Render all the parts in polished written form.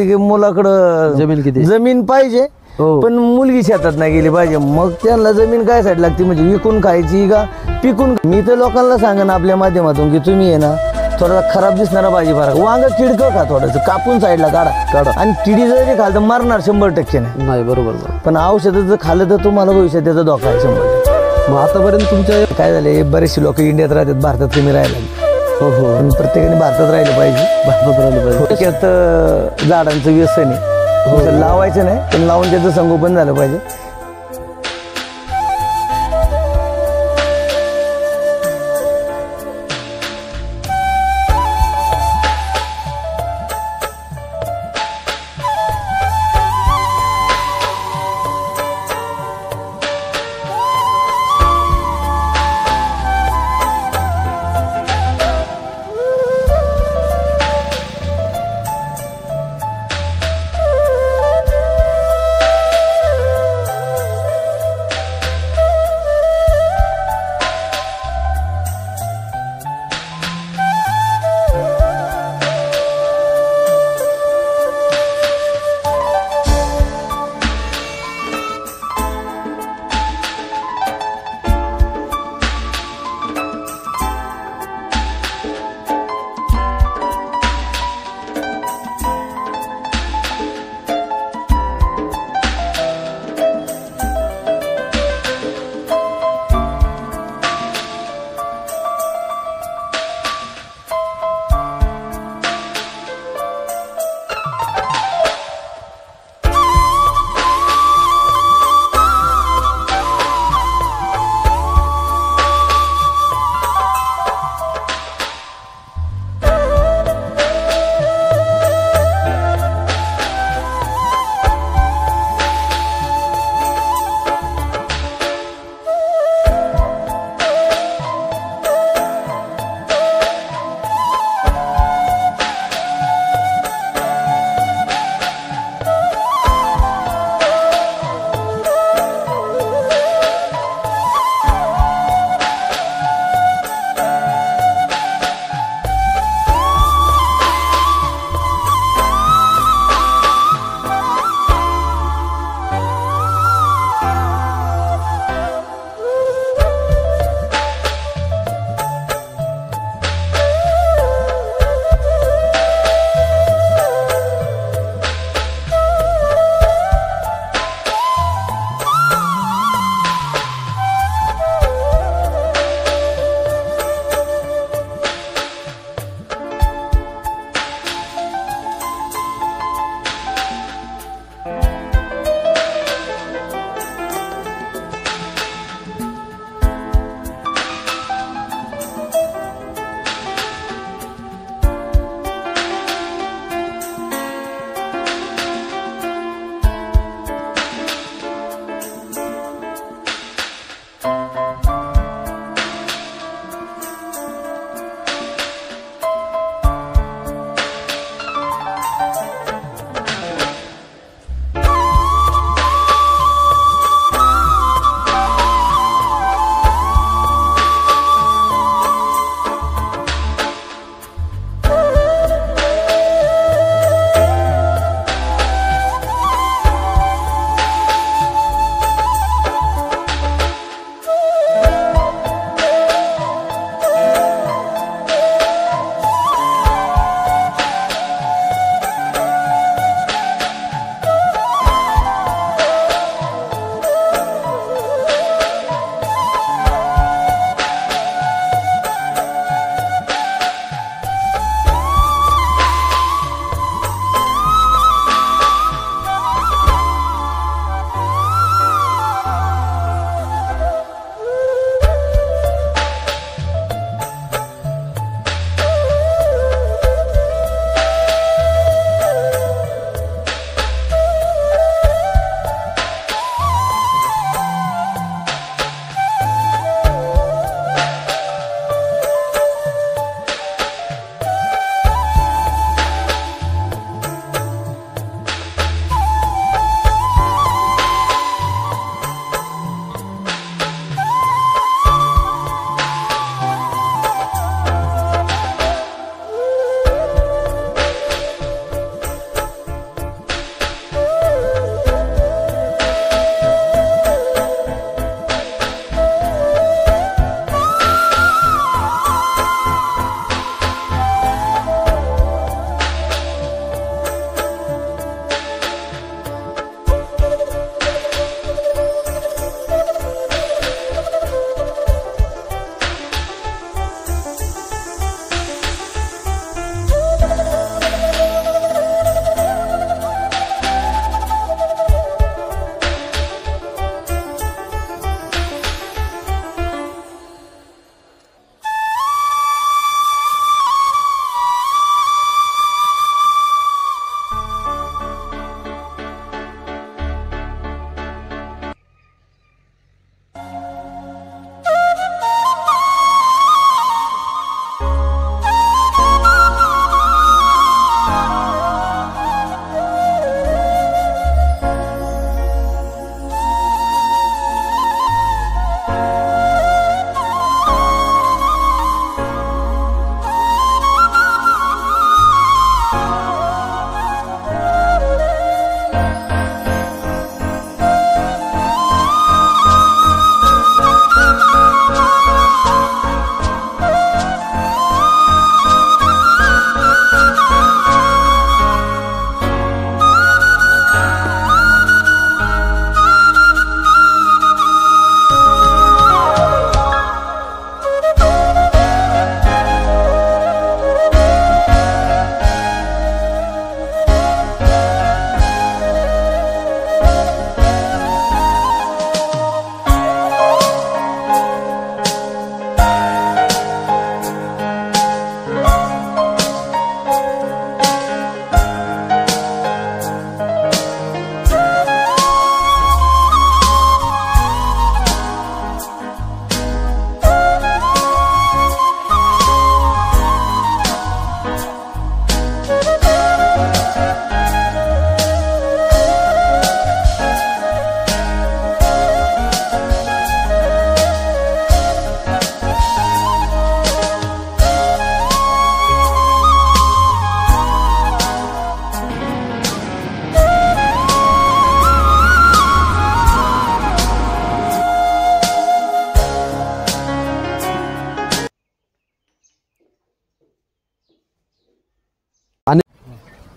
मुलाकडं जमीन किती? जमीन पाहिजे हो. पण मुलगी शेतात नाही गेली पाहिजे. मग त्यांना जमीन काय साठी लागते म्हणजे विकून खायची का पिकून. मी तर लोकांना सांगेन आपल्या माध्यमातून की तुम्ही आहे ना थोडा खराब दिसणारा भाजीपाला वांग किडकं खा थोडंसं कापून साईडला काढा आणि किडी जरी खाल तर मारणार 100% नाही. बरोबर. पण औषधं जर खाल्लं तर तुम्हाला भविष्यात त्याचा धोका आहे 100%. मग आतापर्यंत तुमच्या काय झाले बरेचसे लोक इंडियात राहतात भारतात कमी राहायला लागले. हो हो पण प्रत्येकाने भारतात राहिलं पाहिजे. भारतात राहिलं पाहिजे. थोडक्यात झाडांचं व्यसन आहे. लावायचं नाही पण लावून त्याचं संगोपन झालं पाहिजे.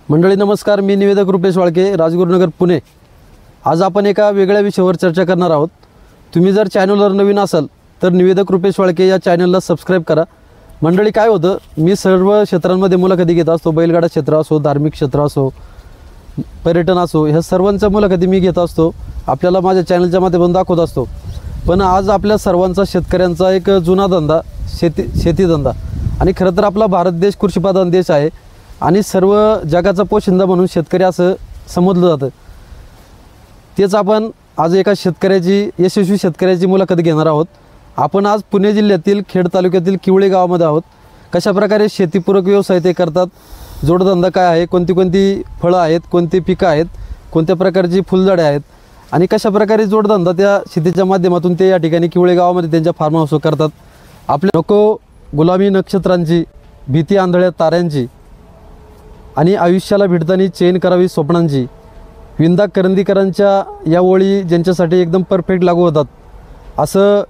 मंडळी नमस्कार, मी निवेदक रुपेश वाळके, राजगुरुनगर पुणे. आज आपण एका वेगळ्या विषयावर चर्चा करणार आहोत. तुम्ही जर चॅनलवर नवीन असाल तर निवेदक रुपेश वाळके या चॅनलला सबस्क्राईब करा. मंडळी काय होतं, मी सर्व क्षेत्रांमध्ये मुलाखती घेत असतो. बैलगाडा क्षेत्र असो, धार्मिक क्षेत्र असो, पर्यटन असो, ह्या सर्वांच्या मुलाखती मी घेत असतो. आपल्याला माझ्या चॅनलच्या माध्यमातून दाखवत असतो. पण आज आपल्या सर्वांचा शेतकऱ्यांचा एक जुना धंदा शेतीधंदा आणि खरं तर आपला भारत देश कृषीप्रधान देश आहे आणि सर्व जगाचा पोशिंदा म्हणून शेतकरी असं समजलं जातं. तेच आपण आज एका यशस्वी शेतकऱ्याची मुलाखत घेणार आहोत. आपण आज पुणे जिल्ह्यातील खेड तालुक्यातील किवळे गावामध्ये आहोत. कशाप्रकारे शेतीपूरक व्यवसाय ते करतात, जोडधंदा काय आहे, कोणती कोणती फळं आहेत, कोणती पिकं आहेत, कोणत्या प्रकारची फुलझाडे आहेत आणि कशाप्रकारे जोडधंदा त्या शेतीच्या माध्यमातून ते या ठिकाणी किवळे गावामध्ये त्यांच्या फार्म हाऊस करतात. आपल्या नको गुलामी नक्षत्रांची, भीती आंधळ्या ताऱ्यांची आणि आयुष्याला भिडताना चैन करावी स्वप्नांची, विंदा करंदीकरांच्या या ओळी ज्यांच्यासाठी एकदम परफेक्ट लागू होतात. असं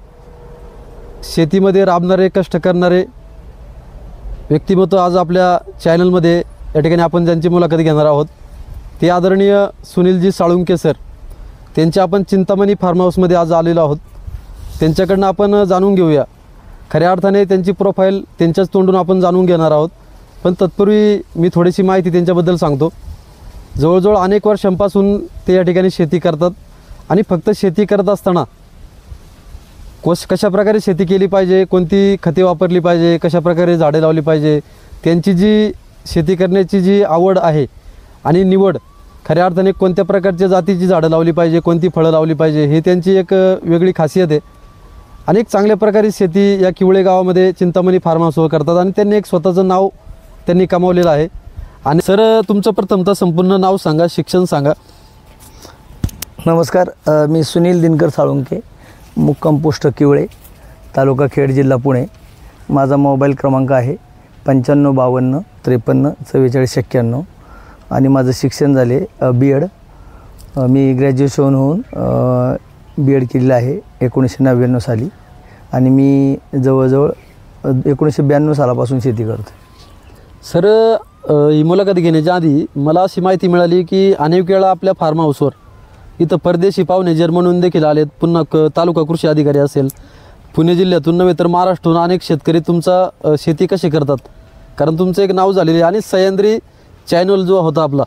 शेतीमध्ये राबणारे, कष्ट करणारे व्यक्तिमत्व आज आपल्या चॅनलमध्ये या ठिकाणी आपण ज्यांची मुलाखत घेणार आहोत ते आदरणीय सुनीलजी साळुंके सर. त्यांच्या आपण चिंतामणी फार्म हाऊसमध्ये आज आलेलो आहोत. त्यांच्याकडनं आपण जाणून घेऊया, खऱ्या अर्थाने त्यांची प्रोफाईल त्यांच्याच तोंडून आपण जाणून घेणार आहोत. पण तत्पूर्वी मी थोडीशी माहिती त्यांच्याबद्दल सांगतो. जवळजवळ अनेक वर्षांपासून ते या ठिकाणी शेती करतात आणि फक्त शेती करत असताना कशाप्रकारे शेती केली पाहिजे, कोणती खते वापरली पाहिजे, कशाप्रकारे झाडे लावली पाहिजे, त्यांची जी शेती करण्याची जी आवड आहे आणि निवड, खऱ्या अर्थाने कोणत्या प्रकारच्या जातीची झाडं लावली पाहिजे, कोणती फळं लावली पाहिजे, हे त्यांची एक वेगळी खासियत आहे. अनेक चांगल्या प्रकारे शेती या किवळे गावामध्ये चिंतामणी फार्म हाऊसवर करतात आणि त्यांनी एक स्वतःचं नाव त्यांनी कमावलेलं आहे. आणि सर, तुमचं प्रथमतः संपूर्ण नाव सांगा, शिक्षण सांगा. नमस्कार, मी सुनील दिनकर साळुंके, मुक्काम पोस्ट किवळे, तालुका खेड, जिल्हा पुणे. माझा मोबाईल क्रमांक आहे 9552 53 44 91 आणि माझं शिक्षण झाले B.Ed. मी ग्रॅज्युएशन होऊन B.Ed केलेलं आहे 1999 साली आणि मी जवळजवळ 1992 सालापासून शेती करतो. सर, ही मुलाखत घेण्याच्या आधी मला अशी माहिती मिळाली की अनेक वेळा आपल्या फार्म हाऊसवर इथं परदेशी पाहुणे जर्मनहून देखील आलेत. पुन्हा तालुका कृषी अधिकारी असेल, पुणे जिल्ह्यातून नव्हे तर महाराष्ट्रातून अनेक शेतकरी तुमचा शेती कशी करतात, कारण तुमचं एक नाव झालेलं आहे. आणि सह्याद्री चॅनल जो होता आपला,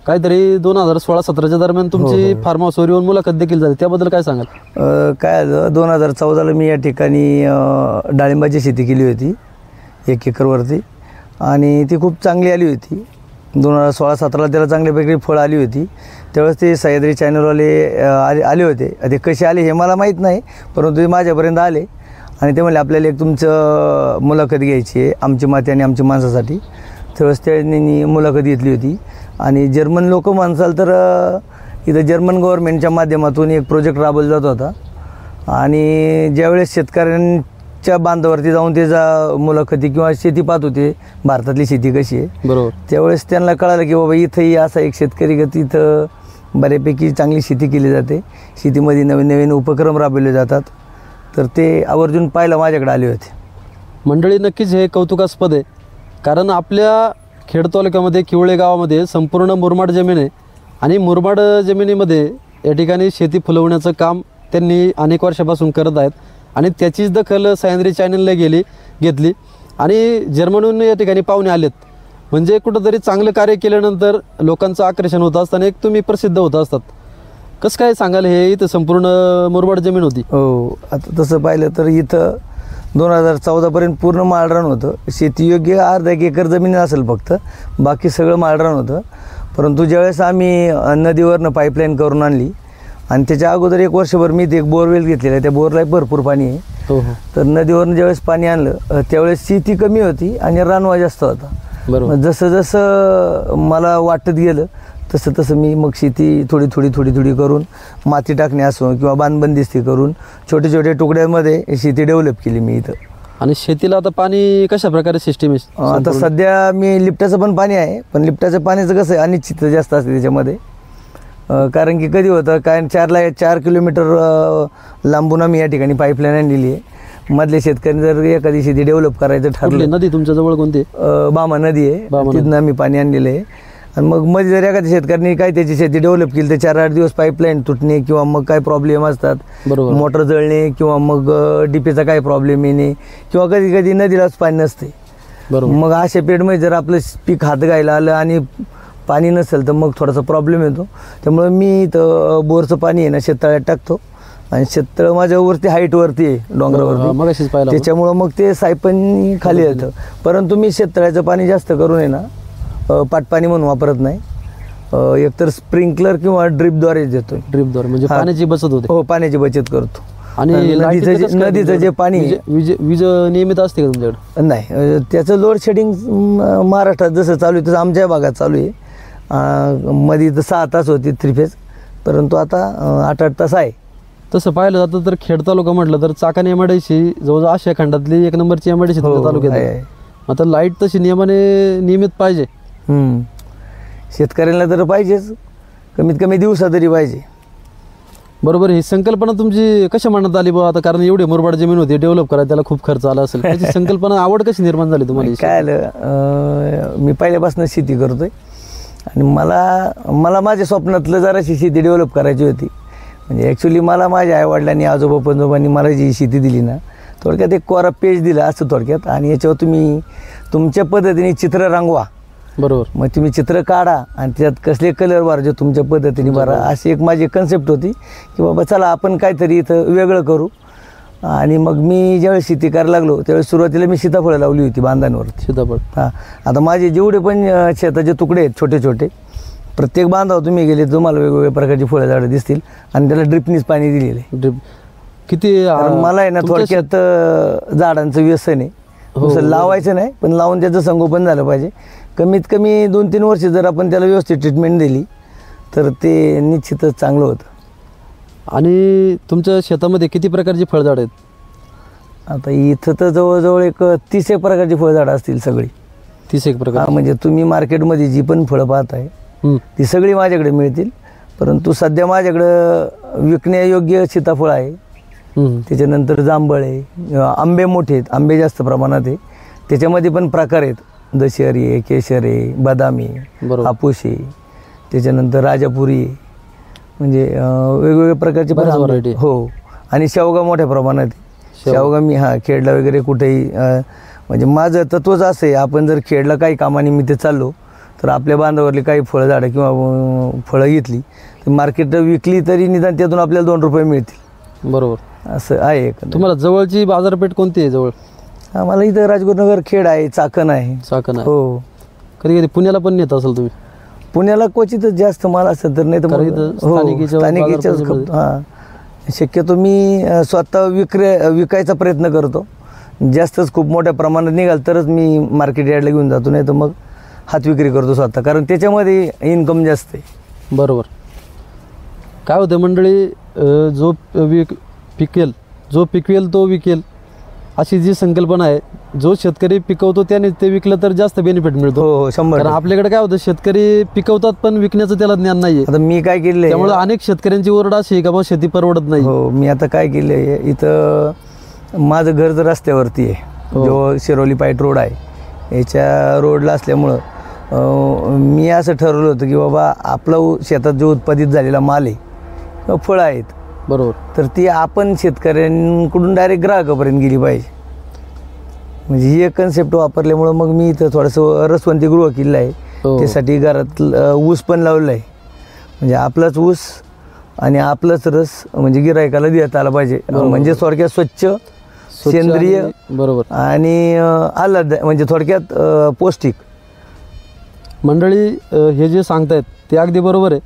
काहीतरी 2016-17च्या दरम्यान तुमची फार्म हाऊसवर येऊन मुलाखत देखील झाली, त्याबद्दल काय सांगाल? काय झालं, 2014ला मी या ठिकाणी डाळिंबाची शेती केली होती 1 एकरवरती आणि ती खूप चांगली आली होती. 2016-17ला त्याला चांगल्यापैकी फळ आली होती. त्यावेळेस ते सह्याद्री चॅनलवाले आले होते. ते कसे आले हे मला माहीत नाही, परंतु ते माझ्यापर्यंत आले आणि ते म्हणले आपल्याला एक तुमचं मुलाखत घ्यायची आहे, आमची माती आणि आमच्या माणसासाठी. त्यावेळेस त्यांनी मुलाखत घेतली होती आणि जर्मन लोक म्हणसाल तर इथं जर्मन गव्हर्नमेंटच्या माध्यमातून एक प्रोजेक्ट राबवला जात होता आणि ज्यावेळेस शेतकऱ्यांच्या बांधावरती जाऊन त्याचा मुलाखती किंवा शेती पाहत होते, भारतातली शेती कशी आहे, बरोबर, त्यावेळेस त्यांना कळालं की बाबा इथंही असा एक शेतकरी का तिथं बऱ्यापैकी चांगली शेती केली जाते, शेतीमध्ये नवीन नवीन उपक्रम राबवले जातात. तर ते आवर्जून पाहायला माझ्याकडे आले होते. मंडळी, नक्कीच हे कौतुकास्पद आहे, कारण आपल्या खेड तालुक्यामध्ये किवळे गावामध्ये संपूर्ण मुरमाड जमीन आहे आणि मुरमाड जमिनीमध्ये या ठिकाणी शेती फुलवण्याचं काम त्यांनी अनेक वर्षापासून करत आहेत आणि त्याचीच दखल सह्याद्री चॅनलला घेतली आणि जर्मनीहून या ठिकाणी पाहुणे आलेत. म्हणजे कुठंतरी चांगलं कार्य केल्यानंतर लोकांचं आकर्षण होत असताना एक तुम्ही प्रसिद्ध होत असतात. कसं काय सांगाल, हे इथं संपूर्ण मुरमाड जमीन होती? हो, आता तसं पाहिलं तर इथं 2014पर्यंत पूर्ण माळरान होतं. शेतीयोग्य अर्धा एकर जमीन असेल फक्त, बाकी सगळं माळरान होतं. परंतु ज्यावेळेस आम्ही नदीवरनं पाईपलाईन करून आणली आणि त्याच्या अगोदर 1 वर्षभर मी एक बोरवेल घेतलेला आहे, त्या बोरला भरपूर पाणी आहे. हो. तर नदीवरनं ज्यावेळेस पाणी आणलं त्यावेळेस शेती कमी होती आणि रानवा जास्त होता. बरोबर. जसं जसं मला वाटत गेलं तसं तसं मी मग शेती थोडी करून माती टाकणे असो किंवा बांधबंदिस्ती करून छोटे छोटे तुकड्यांमध्ये शेती डेव्हलप केली मी इथं. आणि शेतीला आता पाणी कशा प्रकारे सिस्टीम आहे? आता सध्या मी लिफ्टाचं पण पाणी आहे, पण लिफ्टाचं पाण्याचं कसं आहे अनिश्चित जास्त असते त्याच्यामध्ये. कारण की कधी होतं काय 4 किलोमीटर लांबून आम्ही या ठिकाणी पाईपलाईन आणलेली आहे. मधले शेतकरी जर एखादी शेती डेव्हलप करायचं ठरलं, नदी तुमच्या जवळ कोणती? बामा नदी आहे, तिथून आम्ही पाणी आणलेलं आहे. आणि मग मध्ये जर एखाद्या शेतकऱ्यांनी काय त्याची शेती डेव्हलप केली तर 4-8 दिवस पाईपलाईन तुटणे किंवा मग काय प्रॉब्लेम असतात, बरोबर. मोटर जळणे किंवा मग डीपीचा काय प्रॉब्लेम येणे किंवा कधी कधी नदीलाच पाणी नसते. बरोबर. मग अशा पिरियडमध्ये जर आपलं पीक हात घायला आलं आणि पाणी नसेल तर मग थोडासा प्रॉब्लेम येतो. त्यामुळे मी इथं बोरचं पाणी आहे ना शेततळ्यात टाकतो आणि शेततळं माझ्यावरती हाईटवरती आहे डोंगरावरती, मग अशीच पाहिलं आपण. त्याच्यामुळं मग ते सायपन खाली येतं. परंतु मी शेततळ्याचं पाणी जास्त करून आहे ना पाटपाणी म्हणून वापरत नाही, एकतर स्प्रिंकलर किंवा ड्रिपद्वारे देतो. ड्रिपद्वारे म्हणजे पाण्याची बचत होते. हो, पाण्याची बचत करतो. आणि नदीचं जे पाणी वीज नियमित असते का तुमच्याकडे? नाही, त्याचं लोड शेडिंग महाराष्ट्रात जसं चालू आहे तसं आमच्या भागात चालू आहे. मध्ये तर 6 तास होती 3 फेज, परंतु आता 8-8 तास आहे. तसं पाहिलं जातं तर खेड तालुका म्हटलं तर चाकण एमआयडीसी जवळजवळ आशिया खंडातली 1 नंबरची एमआयडीसी तालुक्यात आहे. आता लाईट तशी नियमित पाहिजे. शेतकऱ्यांना तर पाहिजेच, कमीत कमी दिवसा तरी पाहिजे. बरोबर. ही संकल्पना तुमची कशा मनात आली बा? आता कारण एवढी मुरबाड जमीन होती, डेव्हलप करायला त्याला खूप खर्च आला असेल. त्याची संकल्पना आवड कशी निर्माण झाली तुम्हाला? काय आलं, मी पहिल्यापासून शेती करतोय आणि मला माझ्या स्वप्नातलं जराशी शेती डेव्हलप करायची होती. म्हणजे ॲक्च्युली मला माझ्या आईवडिलांनी आजोबा पंजोबांनी मला जी शेती दिली ना, थोडक्यात एक कोरा पेज दिला असं थोडक्यात, आणि याच्यावर तुम्ही तुमच्या पद्धतीने चित्र रंगवा. बरोबर. मग तुम्ही चित्र काढा आणि त्यात कसले कलर मारायचे तुमच्या पद्धतीने मारा, अशी एक माझी कन्सेप्ट होती की बाबा चला आपण काहीतरी इथं वेगळं करू. आणि मग मी ज्यावेळेस शेती करायला लागलो त्यावेळेस सुरुवातीला मी सीताफळं लावली होती बांधांवरती. सीताफळ. हां, आता माझे जेवढे पण शेताचे तुकडे आहेत छोटे छोटे, प्रत्येक बांधावर तुम्ही गेले तुम्हाला वेगवेगळ्या प्रकारची फळं झाडं दिसतील आणि त्याला ड्रिपनीच पाणी दिलेलं आहे. ड्रिप किती? मला आहे ना थोडक्यात झाडांचं व्यसन आहे. नुसतं लावायचं नाही, पण लावून त्याचं संगोपन झालं पाहिजे. कमीत कमी 2-3 वर्ष जर आपण त्याला व्यवस्थित ट्रीटमेंट दिली तर ते निश्चितच चांगलं होतं. आणि तुमच्या शेतामध्ये किती प्रकारची फळझाडं आहेत? आता इथं तर जवळजवळ एक 30 एक प्रकारची फळझाडं असतील सगळी. 30 एक प्रकार? म्हणजे तुम्ही मार्केटमध्ये जी पण फळं पाहताय ती सगळी माझ्याकडे मिळतील. परंतु सध्या माझ्याकडं विकण्यायोग्य सीताफळ आहे, त्याच्यानंतर जांभळ आहे, आंबे मोठे आहेत, आंबे जास्त प्रमाणात आहे. त्याच्यामध्ये पण प्रकार आहेत, दशहरी आहे, केशर आहे, बदामी आहे, हापूस आहे, त्याच्यानंतर राजापुरी आहे. म्हणजे वेगवेगळ्या प्रकारचे पण व्हरायटी. हो. आणि शेवगा मोठ्या प्रमाणात आहे. शेवगा मी खेडला वगैरे कुठेही म्हणजे माझं तत्वच असं आहे, आपण जर खेडला काही कामानिमित्त चाललो तर आपल्या बांधावरली काही फळझाडं किंवा फळं घेतली तर मार्केट विकली तरी निदान त्यातून आपल्याला 2 रुपये मिळतील. बरोबर. असं आहे. तुम्हाला जवळची बाजारपेठ कोणती आहे जवळ? आम्हाला इथं राजगुरुनगर खेड आहे, चाकण आहे. चाकण आहे. हो. कधी कधी पुण्याला पण नेत असाल तुम्ही? पुण्याला क्वचितच जास्त माल असेल तर, नाही तर स्थानिकीच्याच. हां, शक्यतो मी स्वतः विकायचा प्रयत्न करतो. जास्तच खूप मोठ्या प्रमाणात निघाल तरच मी मार्केट यार्डला घेऊन जातो, नाही तर मग हात विक्री करतो स्वतः, कारण त्याच्यामध्ये इन्कम जास्त आहे. बरोबर. काय होतं मंडळी, जो पिकवेल तो विकेल अशी जी संकल्पना आहे. जो शेतकरी पिकवतो त्याने ते विकलं तर जास्त बेनिफिट मिळतो. हो, 100%. कारण आपल्याकडे काय होतं, शेतकरी पिकवतात पण विकण्याचं त्याला ज्ञान नाहीये. आता मी काय केलंय, त्यामुळे अनेक शेतकऱ्यांची ओरड अशी आहे का बा शेती परवडत नाही. हो, मी आता काय केलंय, इथं माझं घर जर रस्त्यावरती आहे, जो शिरोली पाईट रोड आहे याच्या रोडला असल्यामुळं मी असं ठरवलं होतं की बाबा आपलं शेतात जो उत्पादित झालेला माल आहे किंवा फळं आहेत, बरोबर, तर ती आपण शेतकऱ्यांकडून डायरेक्ट ग्राहकापर्यंत गेली पाहिजे. म्हणजे ही एक कन्सेप्ट वापरल्यामुळं मग मी इथं थोडंसं रसवंती गृह केलं आहे. त्यासाठी घरात ऊस पण लावलेला आहे. म्हणजे आपलाच ऊस आणि आपलाच रस म्हणजे गिरायकाला देता आला पाहिजे. म्हणजे थोडक्यात स्वच्छ, सेंद्रिय, बरोबर, आणि आल्हाद, म्हणजे थोडक्यात पौष्टिक. मंडळी हे जे सांगतायत ते अगदी बरोबर आहे.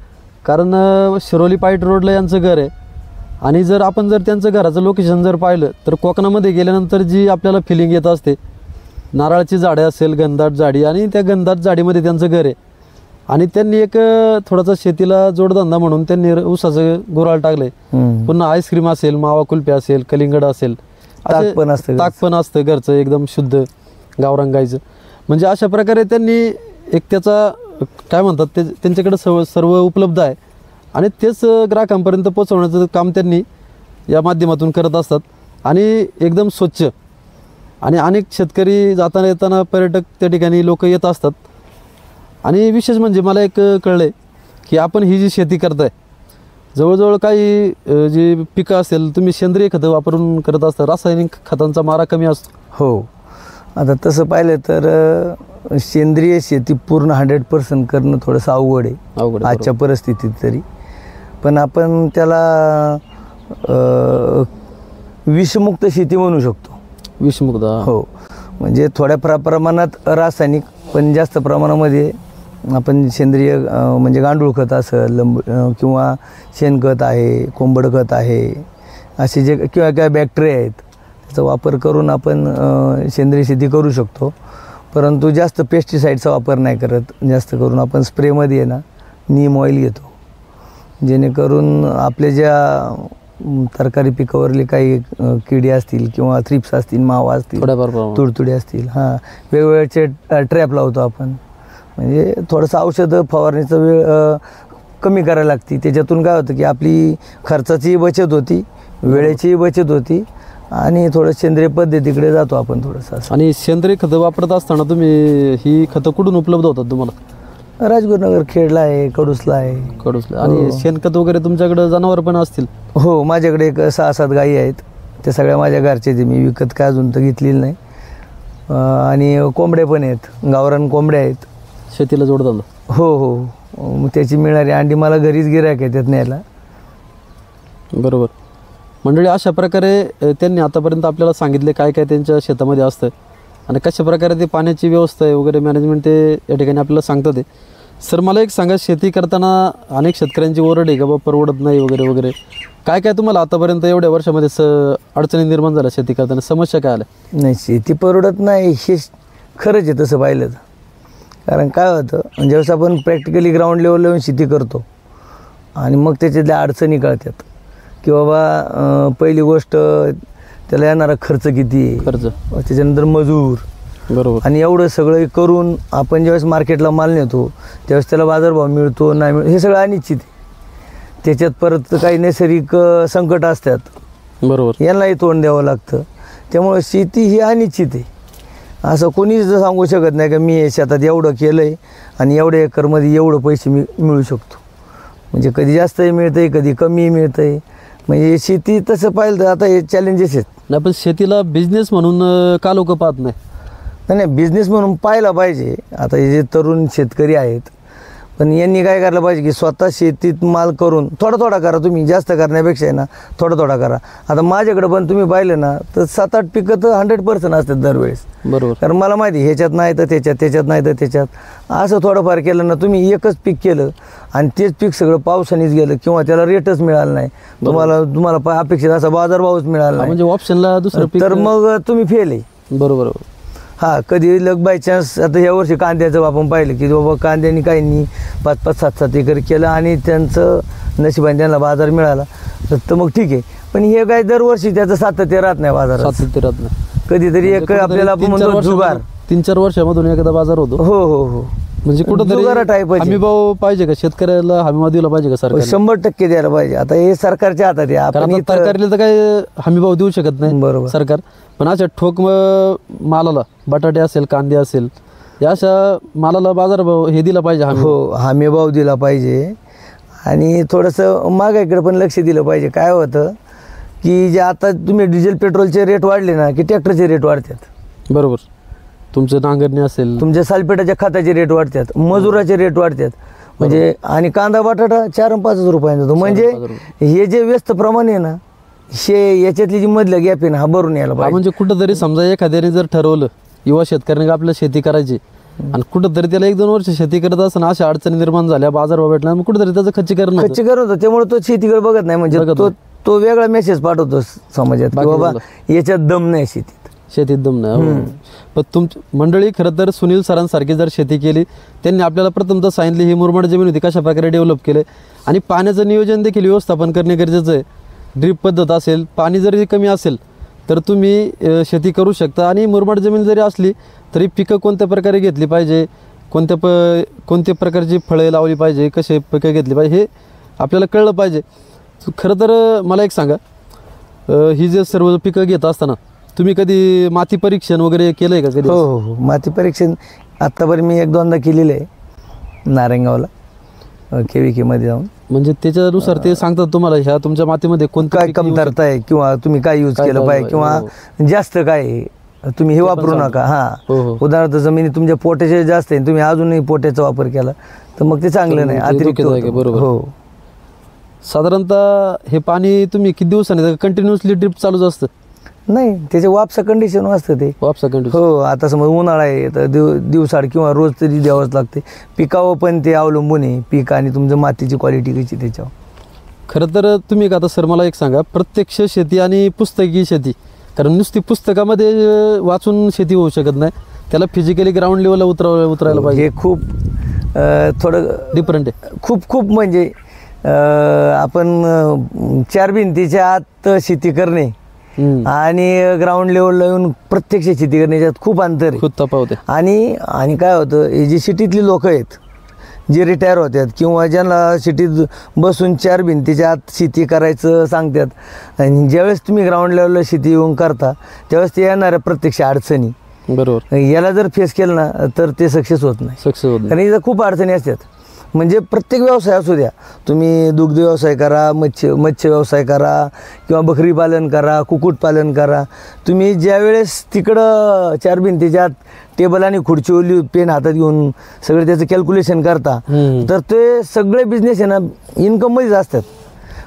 कारण शिरोली पाईट रोडला यांचं घर आहे. आणि जर आपण त्यांचं घराचं लोकेशन जर पाहिलं तर कोकणामध्ये गेल्यानंतर जी आपल्याला फिलिंग येत असते, नारळाची झाडे असेल, घनदाट झाडी, आणि त्या घनदाट झाडीमध्ये त्यांचं घर आहे. आणि त्यांनी एक थोडासा शेतीला जोडधंदा म्हणून त्यांनी ऊसाचं गुऱ्हाळ टाकलंय. पुन्हा आईस्क्रीम असेल, मावा कुल्फी असेल, कलिंगड असेल, ताक पण असतं घरचं एकदम शुद्ध गावरान गाईचं. म्हणजे अशा प्रकारे त्यांनी एक त्याचा काय म्हणतात ते त्यांच्याकडे सर्व उपलब्ध आहे. आणि तेच ग्राहकांपर्यंत पोहोचवण्याचं काम त्यांनी या माध्यमातून करत असतात. आणि एकदम स्वच्छ. आणि अनेक शेतकरी जाताना येताना पर्यटक त्या ठिकाणी लोक येत असतात. आणि विशेष म्हणजे मला एक कळलं की आपण ही जी शेती करताय जवळजवळ काही जी पिकं असेल तुम्ही सेंद्रिय खतं वापरून करत असता, रासायनिक खतांचा मारा कमी असतो. हो, आता तसं पाहिलं तर सेंद्रिय शेती पूर्ण 100% करणं थोडंसं अवघड आहे अवघड आहे, आजच्या परिस्थितीत तरी. पण आपण त्याला विषमुक्त शेती म्हणू शकतो. विषमुक्त. हो, म्हणजे थोड्या प्रमाणात रासायनिक पण जास्त प्रमाणामध्ये आपण सेंद्रिय म्हणजे गांडूळ खत असेल किंवा शेणखत आहे, कोंबड खत आहे, असे जे किंवा काय बॅक्टेरिया आहेत त्याचा वापर करून आपण सेंद्रिय शेती करू शकतो. परंतु जास्त पेस्टिसाईडचा वापर नाही करत. जास्त करून आपण स्प्रेमध्ये आहे ना नीम ऑइल घेतो, जेणेकरून आपल्या ज्या तरकारी पिकावरले काही किडी असतील किंवा थ्रिप्स असतील, मावा असतील, तुडतुडे असतील, हां वेगवेगळ्याचे ट्रॅप लावतो आपण. म्हणजे थोडंसं औषधं फवारणीचा वेळ कमी करायला लागते. त्याच्यातून काय होतं की आपली खर्चाचीही बचत होती, वेळेचीही बचत होती आणि थोडं सेंद्रिय पद्धतीकडे जातो आपण थोडंसं. आणि सेंद्रिय खतं वापरत असताना तुम्ही ही खतं कुठून उपलब्ध होतात तुम्हाला? राजगुरुनगर खेडला आहे, कडूसला आहे. कडूसला. आणि शेणखत वगैरे तुमच्याकडे जनावर पण असतील? हो, माझ्याकडे एक 6-7 गायी आहेत. ते सगळ्या माझ्या घरचे ते, मी विकत काय अजून तर घेतलेली नाही. आणि कोंबड्या पण आहेत, गावरान कोंबड्या आहेत. शेतीला जोडधंदा? हो हो, मग त्याची मिळणारी अंडी मला घरीच गिऱ्हाईक आहे त्यात न्यायला. बरोबर. मंडळी, अशा प्रकारे त्यांनी आतापर्यंत आपल्याला सांगितले काय काय त्यांच्या शेतामध्ये असतं आणि कशा प्रकारे ते पाण्याची व्यवस्था आहे वगैरे मॅनेजमेंट ते या ठिकाणी आपल्याला सांगतात. ते सर मला एक सांगा, शेती करताना अनेक शेतकऱ्यांची ओरड आहे का बाबा परवडत नाही वगैरे वगैरे, काय काय तुम्हाला आतापर्यंत एवढ्या वर्षामध्ये अडचणी निर्माण झाल्या शेती करताना, समस्या काय आल्या? नाही, शेती परवडत नाही हे खरंच आहे तसं पाहिलं तर. कारण काय होतं, ज्यावेळेस आपण प्रॅक्टिकली ग्राउंड लेवलला येऊन शेती करतो आणि मग त्याच्यातल्या अडचणी कळतात की बाबा पहिली गोष्ट त्याला येणारा खर्च किती आहे, खर्च, त्याच्यानंतर मजूर, बरोबर. आणि एवढं सगळं करून आपण ज्यावेळेस मार्केटला माल नेतो त्यावेळेस त्याला बाजारभाव मिळतो नाही मिळतो हे सगळं अनिश्चित आहे. त्याच्यात परत काही नैसर्गिक संकट असतात, बरोबर, यांनाही तोंड द्यावं लागतं. त्यामुळं शेती ही अनिश्चित आहे. असं कोणीच सांगू शकत नाही का मी हे शेतात एवढं केलं आहे आणि एवढ्या एकरमध्ये एवढं पैसे मिळू शकतो. म्हणजे कधी जास्तही मिळतं आहे, कधी कमी मिळतं आहे. म्हणजे शेती तसं पाहिलं तर आता हे चॅलेंजेस आहेत. नाही, पण शेतीला बिझनेस म्हणून का लोक पाहत नाही? नाही, बिझनेस म्हणून पाहायला पाहिजे. आता हे जे तरुण शेतकरी आहेत, पण यांनी काय करायला पाहिजे की स्वतः शेतीत माल करून थोडा थोडा करा. तुम्ही जास्त करण्यापेक्षा आहे ना थोडा थोडा करा. आता माझ्याकडे पण तुम्ही पाहिलं ना तर 7-8 पिकं तर 100% असतात दरवेळेस. बरोबर. कारण मला माहिती आहे ह्याच्यात नाही तर त्याच्यात, त्याच्यात नाही तर त्याच्यात, असं थोडंफार केलं ना तुम्ही एकच पीक केलं आणि तेच पीक सगळं पावसानेच गेलं किंवा त्याला रेटच मिळाला नाही, तुम्हाला अपेक्षित असा बाजारभावच मिळाला नाही, म्हणजे ऑप्शनला दुसरं पीक, तर मग तुम्ही फेल आहे. बरोबर. हां, कधी लग बाय चान्स आता ह्या वर्षी कांद्याचं आपण पाहिलं की बाबा कांद्याने काहींनी 5-5, 7-7 एकर केलं आणि त्यांचं नशिबाने त्यांना बाजार मिळाला तर मग ठीक आहे. पण हे काय दरवर्षी त्याचं सातत्य राहत नाही बाजारात, सातत्य राहत नाही. कधीतरी एक आपल्याला आपण म्हणतो जुगार, 3-4 वर्षामधून एखादा बाजार होतो. हो हो हो, म्हणजे जुगारा टाईप कुठंतरी हमीभाव पाहिजे का शेतकऱ्याला? हमीभाव दिला पाहिजे का सरकार? 100% द्यायला पाहिजे. आता हे सरकारच्या हातात आहे. आपण सरकारला तर काही हमीभाव देऊ शकत नाही, बरोबर, सरकार. पण अशा ठोक मालाला, बटाटे असेल, कांदे असेल, या अशा मालाला बाजारभाव हे दिला पाहिजे. हो, हमीभाव दिला पाहिजे आणि थोडंसं महागाईकडे पण लक्ष दिलं पाहिजे. काय होतं की जे आता तुम्ही डिझेल पेट्रोलचे रेट वाढले ना की ट्रॅक्टरचे रेट वाढतात, बरोबर. तुमचं नांगरणी असेल, तुमच्या सालपेटाच्या खताचे रेट वाढतात, मजुराचे रेट वाढतात. म्हणजे आणि कांदा बटाटा 4-5 रुपयांचा होतो. म्हणजे हे जे व्यस्त प्रमाण आहे ना याच्यातली जी मधलं गॅप आहे ना हा भरून यायला पाहिजे. म्हणजे कुठंतरी समजा एखाद्याने जर ठरवलं युवा शेतकऱ्याने का आपल्याला शेती करायची आणि कुठंतरी त्याला 1-2 वर्ष शेती करत असताना अशा अडचणी निर्माण झाल्या, बाजारभाव भेटला, मग कुठंतरी त्याचं खच्चीकरण होतं. त्यामुळे तो शेतीकडे बघत नाही. म्हणजे तो वेगळा मेसेज पाठवतो समाजात की बाबा याच्यात दम नाही, शेतीत दम नाही. पण मंडळी, खरं तर सुनील सरांसारखी जर शेती केली, त्यांनी आपल्याला प्रथमतः सांगितली ही मुरमाड जमीन होती कशा प्रकारे डेव्हलप केले आणि पाण्याचं नियोजन देखील व्यवस्थापन करणे गरजेचं आहे. ड्रीप पद्धत असेल, पाणी जरी कमी असेल तर तुम्ही शेती करू शकता. आणि मुरमाड जमीन जरी असली तरी पिकं कोणत्या प्रकारे घेतली पाहिजे, कोणत्या प्रकारची फळे लावली पाहिजे, कसे पिकं घेतली पाहिजे हे आपल्याला कळलं पाहिजे. खरं तर मला एक सांगा, ही जे सर्व पिकं घेत असताना तुम्ही कधी माती परीक्षण वगैरे केलं आहे का कधी? हो हो, माती परीक्षण आत्तापर्यंत मी 1-2दा केलेलं आहे. नारायणगावला KVK मध्ये जाऊन. म्हणजे त्याच्यानुसार ते सांगतात तुम्हाला ह्या तुमच्या मातीमध्ये कोणतं काय पीक येऊ कमतरता आहे किंवा तुम्ही काय यूज काय केलं लावलं पाहिजे पाहिजे, किंवा जास्त काय आहे, तुम्ही हे पण वापरू सांगतात. नका. हो, हां हो. उदाहरणार्थ जमिनी तुमच्या पोटॅशियम जास्त आहे तुम्ही अजूनही पोट्याचा वापर केला तर मग ते चांगलं तर नाही, मग ते अतिरिक्त धोकेदायक आहे, होतं. बरोबर. हो साधारणतः हे पाणी तुम्ही किती दिवसांनी कंटिन्युअसली ड्रिप चालूच असतं? नाही त्याचे वापसा कंडिशन असतं ते. वापसा कंटिन्यू. हो आता समज उन्हाळा आहे तर दिवसाड किंवा रोज तरी द्यावंच लागते. पिकावर पण ते अवलंबून आहे, पीक आणि तुमचं मातीची क्वालिटी कशी त्याच्यावर. खरं तर तुम्ही का आता सर मला एक सांगा, प्रत्यक्ष शेती आणि पुस्तकी शेती, कारण नुसती पुस्तकामध्ये वाचून शेती होऊ शकत नाही, त्याला फिजिकली ग्राउंड लेवलला उतरायला पाहिजे. हे खूप थोडं डिफरंट आहे. खूप म्हणजे आपण चार भिंतीच्या आत शेती करणे आणि ग्राउंड लेवलला येऊन प्रत्यक्ष शेती करण्याच्यात खूप अंतर आहे. खूप तफावत आहे. आणि काय होतं, हे जी सिटीतली लोक आहेत जे रिटायर होतात किंवा ज्यांना सिटीत बसून चार भिंतीच्या आत शेती करायचं सांगतात आणि ज्यावेळेस तुम्ही ग्राउंड लेवलला शेती येऊन करता त्यावेळेस ते येणाऱ्या प्रत्यक्ष अडचणी बरोबर याला जर फेस केलं ना तर ते सक्सेस होत नाही. सक्सेस होत नाही. कारण इथं खूप अडचणी असतात. म्हणजे प्रत्येक व्यवसाय असू द्या, तुम्ही दुग्ध व्यवसाय करा, मत्स्य व्यवसाय करा किंवा बकरी पालन करा, कुक्कुटपालन करा, तुम्ही ज्यावेळेस तिकडं चार भिंतीच्या आत टेबल आणि खुर्ची ओली पेन हातात घेऊन सगळं त्याचं कॅल्क्युलेशन करता तर ते सगळे बिझनेस आहे ना इन्कममध्येच असतात.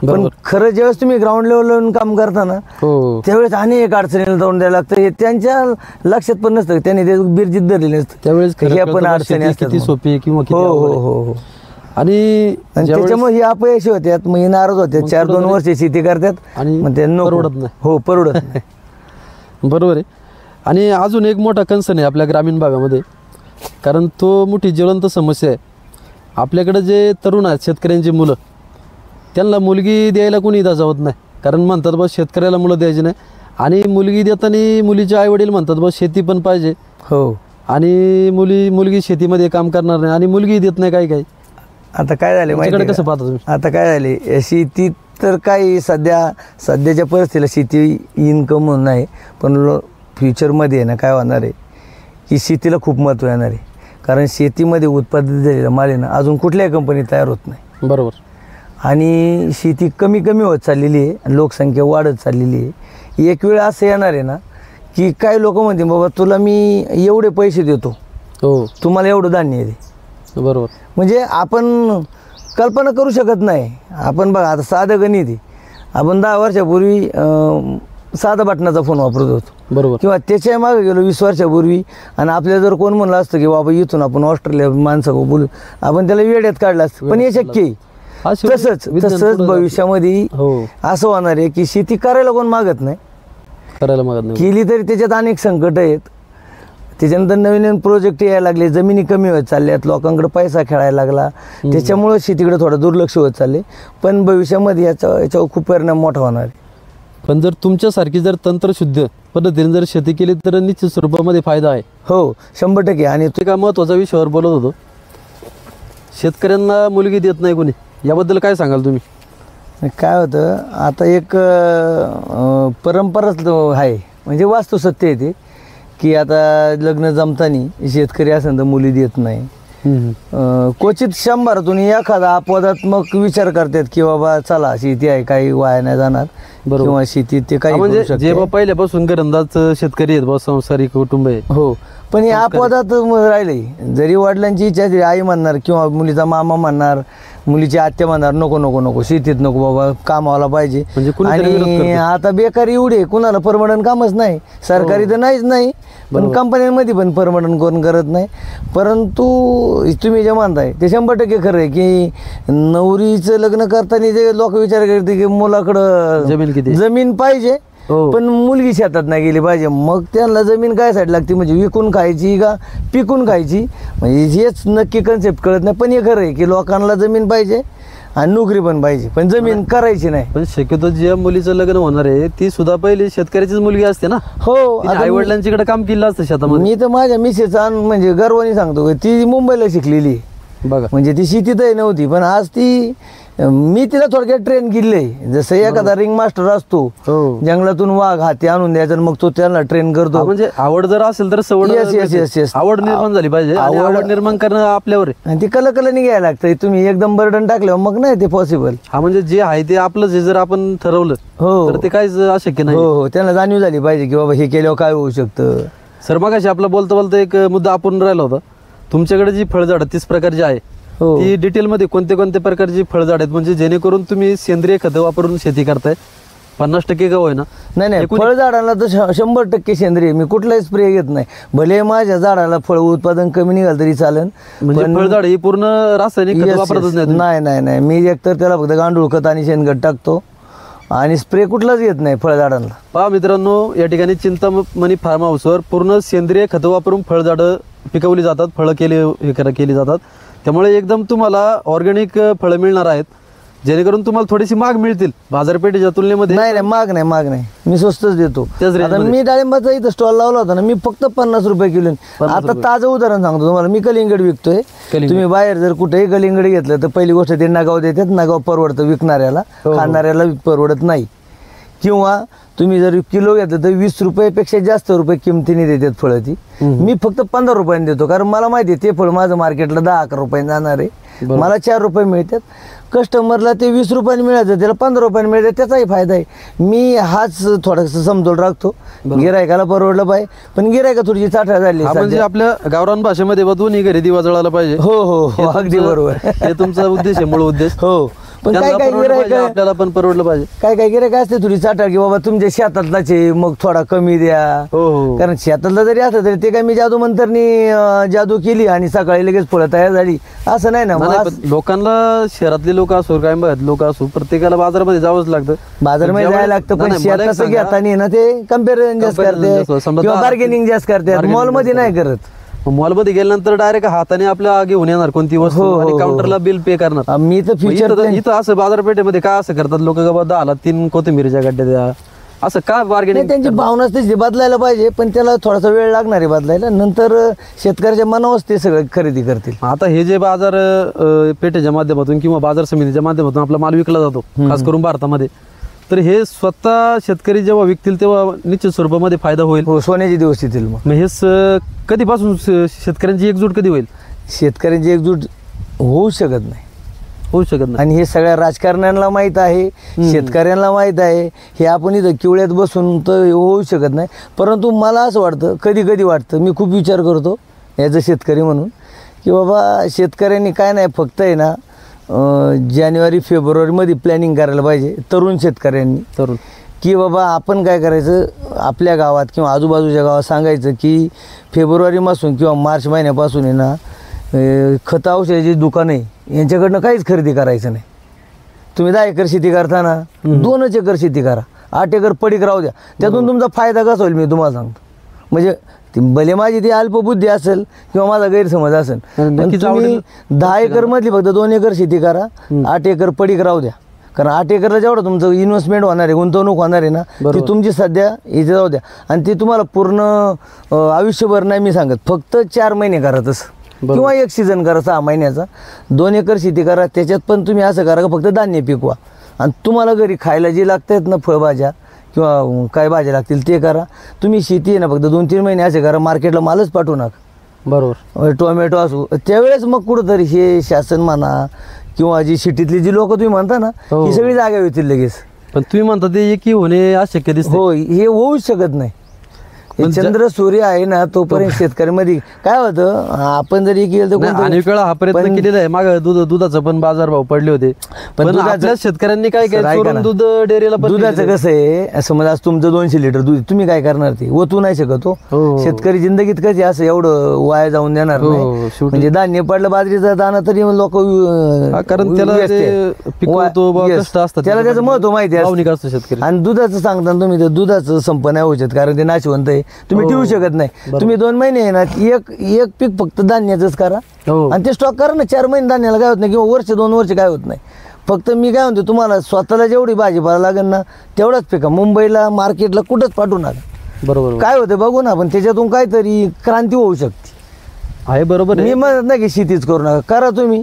पण खरं ज्यावेळेस तुम्ही ग्राउंड लेवलला काम करता ना हो त्यावेळेस अनेक अडचणीला तोंड द्यायला लागतं. हे त्यांच्या लक्षात पण नसतं, त्यांनी ते बिरजित धरलेले नसतं. त्यावेळेस हे पण अडचणी असतात. किती सोपी आहे किंवा किती हो अवघड हो आहे. हो हो आणि त्याच्यामुळे ही अपयशी होत्यात, मग ही नाराज होत्यात. 4-2 वर्ष शेती करतात आणि मग ते नको. परवडत नाही. हो परवडत नाही. बरोबर आहे. आणि अजून एक मोठा कन्सर्न आहे आपल्या ग्रामीण भागामध्ये, कारण तो मोठी ज्वलंत समस्या आहे. आपल्याकडे जे तरुण आहेत, शेतकऱ्यांची मुलं, त्यांना मुलगी द्यायला कोणी जावत नाही. कारण म्हणतात बस शेतकऱ्याला मुलं द्यायची नाही, आणि मुलगी देताना मुलीचे आईवडील म्हणतात बस शेती पण पाहिजे हो आणि मुलगी शेतीमध्ये काम करणार नाही, आणि मुलगी देत नाही. काही आता काय झाले माहिती कसं आहे पाहता तुम्ही? का? आता काय झाले, शेती तर काही सध्याच्या परिस्थितीला शेती इन्कम म्हणून नाही, पण फ्युचरमध्ये आहे ना काय होणार आहे की शेतीला खूप महत्त्व येणार आहे. कारण शेतीमध्ये उत्पादित झालेला माल आहे ना अजून कुठल्याही कंपनीत तयार होत नाही. बरोबर. आणि शेती कमी होत चाललेली आहे आणि लोकसंख्या वाढत चाललेली आहे. एक वेळ असं येणार आहे ना की काही लोक म्हणते बाबा तुला मी एवढे पैसे देतो, हो तुम्हाला एवढं धान्य दे. बरोबर. म्हणजे आपण कल्पना करू शकत नाही. आपण बघा आता साधं गणित आहे, आपण 10 वर्षापूर्वी साधा बटनाचा फोन वापरत होतो बरोबर. किंवा त्याच्या मागे गेलो 20 वर्षापूर्वी आणि आपल्याला जर कोण म्हणलं असतं की बाबा इथून आपण ऑस्ट्रेलिया माणसं बोलू, आपण त्याला वेड्यात काढलं असतं. पण हे शक्य आहे. तसंच भविष्यामध्ये हो असं होणार आहे की शेती करायला कोण मागत नाही, करायला मागत नाही. केली तरी त्याच्यात अनेक संकट आहेत. त्याच्यानंतर नवीन प्रोजेक्ट यायला लागले, जमिनी कमी होत चालल्यात, लोकांकडे पैसा खेळायला लागला, त्याच्यामुळं शेतीकडे थोडं दुर्लक्ष होत चालले. पण भविष्यामध्ये याच्यावर खूप परिणाम मोठा होणार आहे. पण जर तुमच्यासारखी जर तंत्रशुद्ध पद्धतीने जर शेती केली तर निश्चित स्वरूपामध्ये फायदा आहे. हो 100%. आणि ते एका महत्त्वाच्या विषयावर बोलत होतो, शेतकऱ्यांना मुलगी देत नाही कोणी, याबद्दल काय सांगाल तुम्ही? काय होतं आता एक परंपराच आहे, म्हणजे वास्तू सत्य आहे ते की आता लग्न जमताना शेतकरी असेल तर मुली देत नाही. क्वचित 100तून एखादा अपवादात्मक विचार करतात की बाबा चला शेती आहे काही वाया नाही जाणार किंवा शेतीत ते काही म्हणजे जे पहिल्यापासून घरंदाज शेतकरी आहेत बा, संसारिक कुटुंब आहे. हो पण हे अपवादात राहिले. जरी वडिलांची इच्छा असली, आई म्हणणार किंवा मुलीचा मामा म्हणणार, मुलीची आत्या म्हणणार नको नको नको शेतीत नको बाबा, कामाला पाहिजे. आणि आता बेकारी एवढी आहे, कुणाला परमनंट कामच नाही. सरकारी तर नाहीच नाही, पण कंपन्यांमध्ये पण परमनंट कोण करत नाही. परंतु तुम्ही जे म्हणताय ते 100% खरं आहे की नवरीचं लग्न करताना जे लोक विचार करते की मुलाकडं जमीन पाहिजे पण मुलगी शेतात नाही गेली पाहिजे. मग त्यांना जमीन काय साठी लागते, म्हणजे विकून खायची का पिकून खायची, म्हणजे हेच नक्की कन्सेप्ट कळत नाही. पण हे खरं आहे की लोकांना जमीन पाहिजे आणि नोकरी पण पाहिजे, पण जमीन करायची नाही. पण शक्यतो ज्या मुलीचं लग्न होणार आहे ती सुद्धा पहिली शेतकऱ्याचीच मुलगी असते ना. हो आई वडिलांच्याकडे काम केलं असतं शेतामध्ये. मी तर माझ्या मिसेसचा म्हणजे गर्वाने सांगतो ती मुंबईला शिकलेली बघा, म्हणजे ती शेतीतही नव्हती, पण आज ती मी तिला थोडक्यात ट्रेन केले, जसं एखादा रिंग मास्टर असतो हो. जंगलातून वाघ हाती आणून द्यायचा आणि मग तो त्याला ट्रेन करतो. म्हणजे आवड जर असेल तर सवड Yes. आवड निर्माण झाली पाहिजे आणि आवड निर्माण करणं आपल्यावर आहे. आणि ती कलकलनी घ्यायला लागतंय. तुम्ही एकदम बर्डन टाकल्यावर मग नाही ते पॉसिबल. हा म्हणजे जे आहे ते आपलंच आहे, जर आपण ठरवलं हो तर ते काहीच अशक्य नाही. हो त्यांना जाणीव झाली पाहिजे की बाबा हे केल्यावर काय होऊ शकतं. सर मगाशी आपला बोलता बोलता एक मुद्दा आपण राहिला होता. तुमच्याकडे जी फळझाड 30 प्रकारची आहे हो. ती डिटेलमध्ये कोणते कोणते प्रकारची फळझाड आहेत, म्हणजे जेणेकरून तुम्ही सेंद्रिय खतं वापरून शेती करताय. 50% गहू आहे ना? नाही फळझाडाला तर 100% सेंद्रिय. मी कुठलाही स्प्रे घेत नाही. भले माझ्या झाडाला फळ उत्पादन कमी निघाल तरी चालेल. म्हणजे फळझाड ही पूर्ण रासायनिक खतं वापरतच नाही तुम्ही? नाही मी एकतर त्याला फक्त गांडूळ खत आणि शेणखत टाकतो आणि स्प्रे कुठलाच घेत नाही फळझाडांना. पहा मित्रांनो, या ठिकाणी चिंतामणी फार्म हाऊसवर पूर्ण सेंद्रिय खतं वापरून फळझाडं पिकवली जातात, फळं केली जातात. त्यामुळे एकदम तुम्हाला ऑर्गॅनिक फळं मिळणार आहेत, जेणेकरून तुम्हाला थोडीशी महाग मिळतील बाजारपेठेच्या तुलनेमध्ये. नाही माग नाही मी स्वस्तच देतो. त्याच range आता मध्ये. मी डाळिंबाचा इथं स्टॉल लावला होता ना, मी फक्त 50 रुपये किलो. 50 आता ताजं उदाहरण सांगतो तुम्हाला. मी कलिंगड विकतोय. कलिंगड. तुम्ही बाहेर जर कुठेही कलिंगड घेतलं तर पहिली गोष्ट ते नगाव देतात. नगाव परवडतं विकणाऱ्याला, खाणाऱ्याला परवडत नाही. किंवा तुम्ही जर किलो घेतलं तर 20 रुपयापेक्षा जास्त रुपये किमतीने देतात फळं ती. मी फक्त 15 रुपयांनी देतो, कारण मला माहिती आहे ते फळ माझं मार्केटला 10-11 रुपयांनी जाणार आहे. मला 4 रुपये मिळतात. कस्टमरला ते 20 रुपयांनी मिळायचं, त्याला 15 रुपयांनी मिळतात, त्याचाही फायदा आहे. मी हाच थोडासा समतोल राखतो. गिरायकाला परवडलं पाहिजे, पण गिरायका थोडीशी चाठा झाली. म्हणजे आपल्या गावरान भाषेमध्ये दोन्ही घरी दिवा जळायला पाहिजे. हो अगदी बरोबर. हे तुमचा उद्देश आहे, मूळ उद्देश. हो पण त्यांना काय परवडलं गिरायक पाहिजे, आपल्याला पण परवडलं पाहिजे. काय गिरायक असते थोडी चाटा की बाबा तुमच्या शेतातलाच आहे मग थोडा कमी द्या. हो. कारण शेतातलं जरी असलं तरी ते काय मी जादू मंतरनी जादू केली आणि सकाळी लगेच फळं तयार झाली असं नाही ना. नाही, पण लोकांना शहरातले लोक असो काय लोक असो, प्रत्येकाला बाजारामध्ये जावंच लागतं. बाजारमध्ये जायला लागतं, पण शेताचं घेताना ना ते कम्पॅरिझन जास्त करते किंवा बार्गेनिंग जास्त करते. मॉलमध्ये नाही करत. मॉलमध्ये गेल्यानंतर डायरेक्ट हाताने आपल्या घेऊन येणार कोणती वस्तू आणि काउंटरला बिल पे करणार. मी तर फ्युचर इथं असं बाजारपेठेमध्ये काय असं करतात लोक, का 10ला 3 कोथिंबीरच्या गड्ड्या द्या, असं का बार्गेनिंग? त्यांची भावनाच तशी बदलायला पाहिजे, पण त्याला थोडासा वेळ लागणार आहे बदलायला. नंतर शेतकऱ्याच्या मनावरच ते सगळं खरेदी करतील. आता हे जे बाजार पेठेच्या माध्यमातून किंवा बाजार समितीच्या माध्यमातून आपला माल विकला जातो, खास करून भारतामध्ये, तर हे स्वतः शेतकरी जेव्हा विकतील तेव्हा निश्चित स्वरूपामध्ये फायदा होईल. हो सोन्याचे दिवस येतील. मग हे कधीपासून शेतकऱ्यांची एकजूट कधी होईल? शेतकऱ्यांची एकजूट होऊ शकत नाही. होऊ शकत नाही. आणि हे सगळ्या राजकारण्यांना माहीत आहे, शेतकऱ्यांना माहीत आहे. हे आपण इथं किवळ्यात बसून तर होऊ शकत नाही. परंतु मला असं वाटतं, कधी कधी वाटतं, मी खूप विचार करतो याचं शेतकरी म्हणून, की बाबा शेतकऱ्यांनी काय नाही, फक्त आहे ना जानेवारी-फेब्रुवारीमध्ये प्लॅनिंग करायला पाहिजे तरुण शेतकऱ्यांनी. की बाबा आपण काय करायचं, आपल्या गावात किंवा आजूबाजूच्या गावात सांगायचं की फेब्रुवारीपासून किंवा मार्च महिन्यापासून आहे ना खत औषधाची दुकान आहे यांच्याकडनं काहीच खरेदी करायचं नाही. तुम्ही 10 एकर शेती करताना 2 एकर शेती करा, 8 एकर पडीक राहू द्या. त्यातून तुमचा फायदा कसा होईल मी तुम्हाला सांगतो. म्हणजे भले माझी ती अल्पबुद्धी असेल किंवा माझा गैरसमज असेल, पण तुम्ही 10 एकर मधली फक्त 2 एकर शेती करा, 8 एकर पडीक राहू द्या. कारण 8 एकरला जेवढं तुमचं इन्व्हेस्टमेंट होणार आहे, गुंतवणूक होणार आहे ना, ती तुमची सध्या इथे जाऊ द्या. आणि ती तुम्हाला पूर्ण आयुष्यभर नाही मी सांगत, फक्त 4 महिने करा तसं, किंवा 1 सीझन करा 6 महिन्याचा. 2 एकर शेती करा, त्याच्यात पण तुम्ही असं करा का फक्त धान्य पिकवा. आणि तुम्हाला घरी खायला जे लागतात ना फळभाज्या किंवा काय भाज्या लागतील ते करा. तुम्ही शेती आहे ना फक्त 2-3 महिने असे करा, मार्केटला मालच पाठवू नका. बरोबर. टोमॅटो असो त्यावेळेस मग कुठंतरी हे शासन म्हणा किंवा जी सिटीतली जी लोक तुम्ही म्हणता ना, ही सगळी जागा होतील लगेच. पण तुम्ही म्हणता ते एकी होणे अशक्य दिसते. हो हे होऊच शकत नाही. हे चंद्र सूर्य आहे ना तोपर्यंत शेतकऱ्यामध्ये काय होतं, आपण जरी केलं तर अनेक वेळा हा प्रयत्न केलेला आहे. माग दुधाचं पण बाजारभाव पडले होते, पण आपल्या शेतकऱ्यांनी काय केलं, दूध डेअरीला दुधाचं कसं आहे, समजा आज तुमचं 200 लिटर दूध तुम्ही काय करणार, ते ओतू नाही शकत. हो शेतकरी जिंदगीत कधी असं एवढं वाया जाऊन देणार नाही. म्हणजे धान्य पडलं बाजरीचा दाणा तरी लोक, कारण त्याला कष्ट असतात, त्याला त्याचं महत्व माहिती आहे. शेतकरी आणि दुधाचं सांगता तुम्ही, तर दुधाचं संप नाही होऊ शकत, कारण ते नाशवंत आहे, तुम्ही ठेवू शकत नाही. तुम्ही 2 महिने आहे ना एक पीक फक्त धान्याचंच करा आणि ते स्टॉक करा ना. 4 महिने धान्याला काय होत नाही, किंवा वर्ष 2 वर्ष काय होत नाही. फक्त मी काय म्हणतो, तुम्हाला स्वतःला जेवढी भाजीपाला लागेल ना तेवढाच पिका. मुंबईला मार्केटला कुठंच पाठवू नका. बरोबर. काय होतं बघू ना, पण त्याच्यातून काहीतरी क्रांती होऊ शकते. आहे. बरोबर. मी म्हणत नाही की शेतीच करू नका, करा तुम्ही.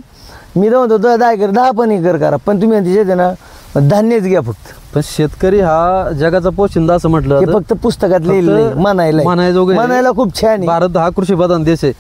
मी तर म्हणतो 10 एकर 10 पण एकर करा, पण तुम्ही त्याच्यात आहे ना धान्यच घ्या फक्त. पण शेतकरी हा जगाचा पोशिंदा असं म्हटलं हे जातं. फक्त पुस्तकात लिहिलं म्हणायला म्हणायजोगं आहे. म्हणायला खूप छान आहे. भारत हा कृषी प्रधान देश आहे,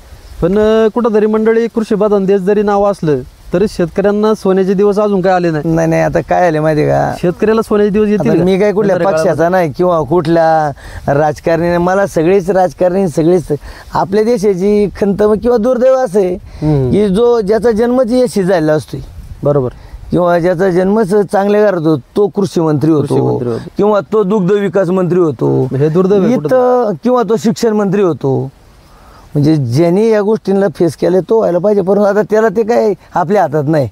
पण कुठंतरी मंडळी कृषी प्रधान देश जरी नाव असलं तरी शेतकऱ्यांना सोन्याचे दिवस अजून काय आले नाही. नाही नाही, आता काय आलं माहिती आहे का, शेतकऱ्याला सोन्याचे दिवस आता येतील मी काय कुठल्या येणाऱ्या पक्षाचा नाही किंवा कुठल्या राजकारणी नाही, मला सगळेच राजकारणी सगळेच आपल्या देशाची खंत किंवा दुर्दैव असं आहे की जो ज्याचा जन्मच यशी झालेला असतोय काळात. बरोबर. किंवा ज्याचा जन्मच चांगल्या घरात होतो तो कृषी मंत्री कृषी होतो मंत्री होतो. किंवा तो दुग्ध विकास मंत्री होतो, हे दुर्दैव आहे इथं किंवा तो शिक्षण मंत्री होतो. म्हणजे ज्यांनी या गोष्टींना फेस केले तो व्हायला पाहिजे, परंतु आता त्याला ते काय आपल्या हातात नाही.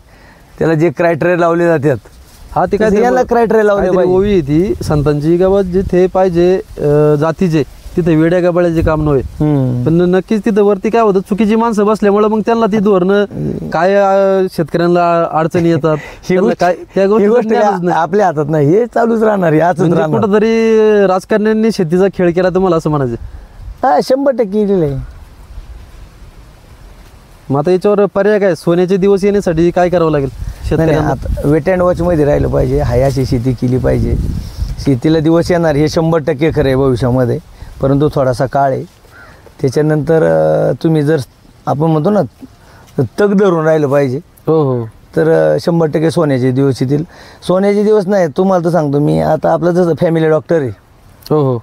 त्याला जे क्रायटेरिया लावले जातात हा ते काय याला क्रायटेरिया लावले पाहिजे. ओवी आहे ती संतांची गावात जिथे पाहिजे जातीचे तिथे वेड्या गबाळ्याचे काम नव्हे. पण नक्कीच तिथं वरती काय होतं, चुकीची माणसं बसल्यामुळे मग त्यांना ती धोरणं काय शेतकऱ्यांना अडचणी येतात त्यांना काय त्या ही गोष्टी गोष्ट ज्ञानच नाही. आपल्या हातात नाही, हे चालूच राहणार हे असंच म्हणजे राहणार. कुठंतरी राजकारण्यांनी शेतीचा खेळ केला तर मला असं म्हणायचं. हा 100% केलेलं आहे. मग आता याच्यावर पर्याय काय, सोन्याचे दिवस येण्यासाठी काय करावं लागेल नाही नाही, शेतकऱ्यांना? आता वेट अँड वॉचमध्ये राहिलं पाहिजे, हायाशी शेती केली पाहिजे. शेतीला दिवस येणार हे 100% खरं आहे भविष्यामध्ये, परंतु थोडासा काळ आहे. त्याच्यानंतर तुम्ही जर आपण म्हणतो ना तग धरून राहिलं पाहिजे, हो हो. तर 100% सोन्याचे दिवस येतील. सोन्याचे दिवस नाही तुम्हाला तर सांगतो मी, आता आपलं जसं फॅमिली डॉक्टर आहे, हो हो.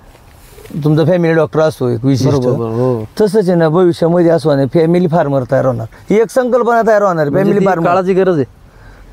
तुमचा फॅमिली डॉक्टर असतो एक विशिष्ट, बरोबर हो. तसंच आहे ना भविष्यामध्ये असं होणार फॅमिली फार्मर तयार होणार. ही एक संकल्पना तयार होणार म्हणजे फॅमिली ती फार्मर. काळाची गरज आहे.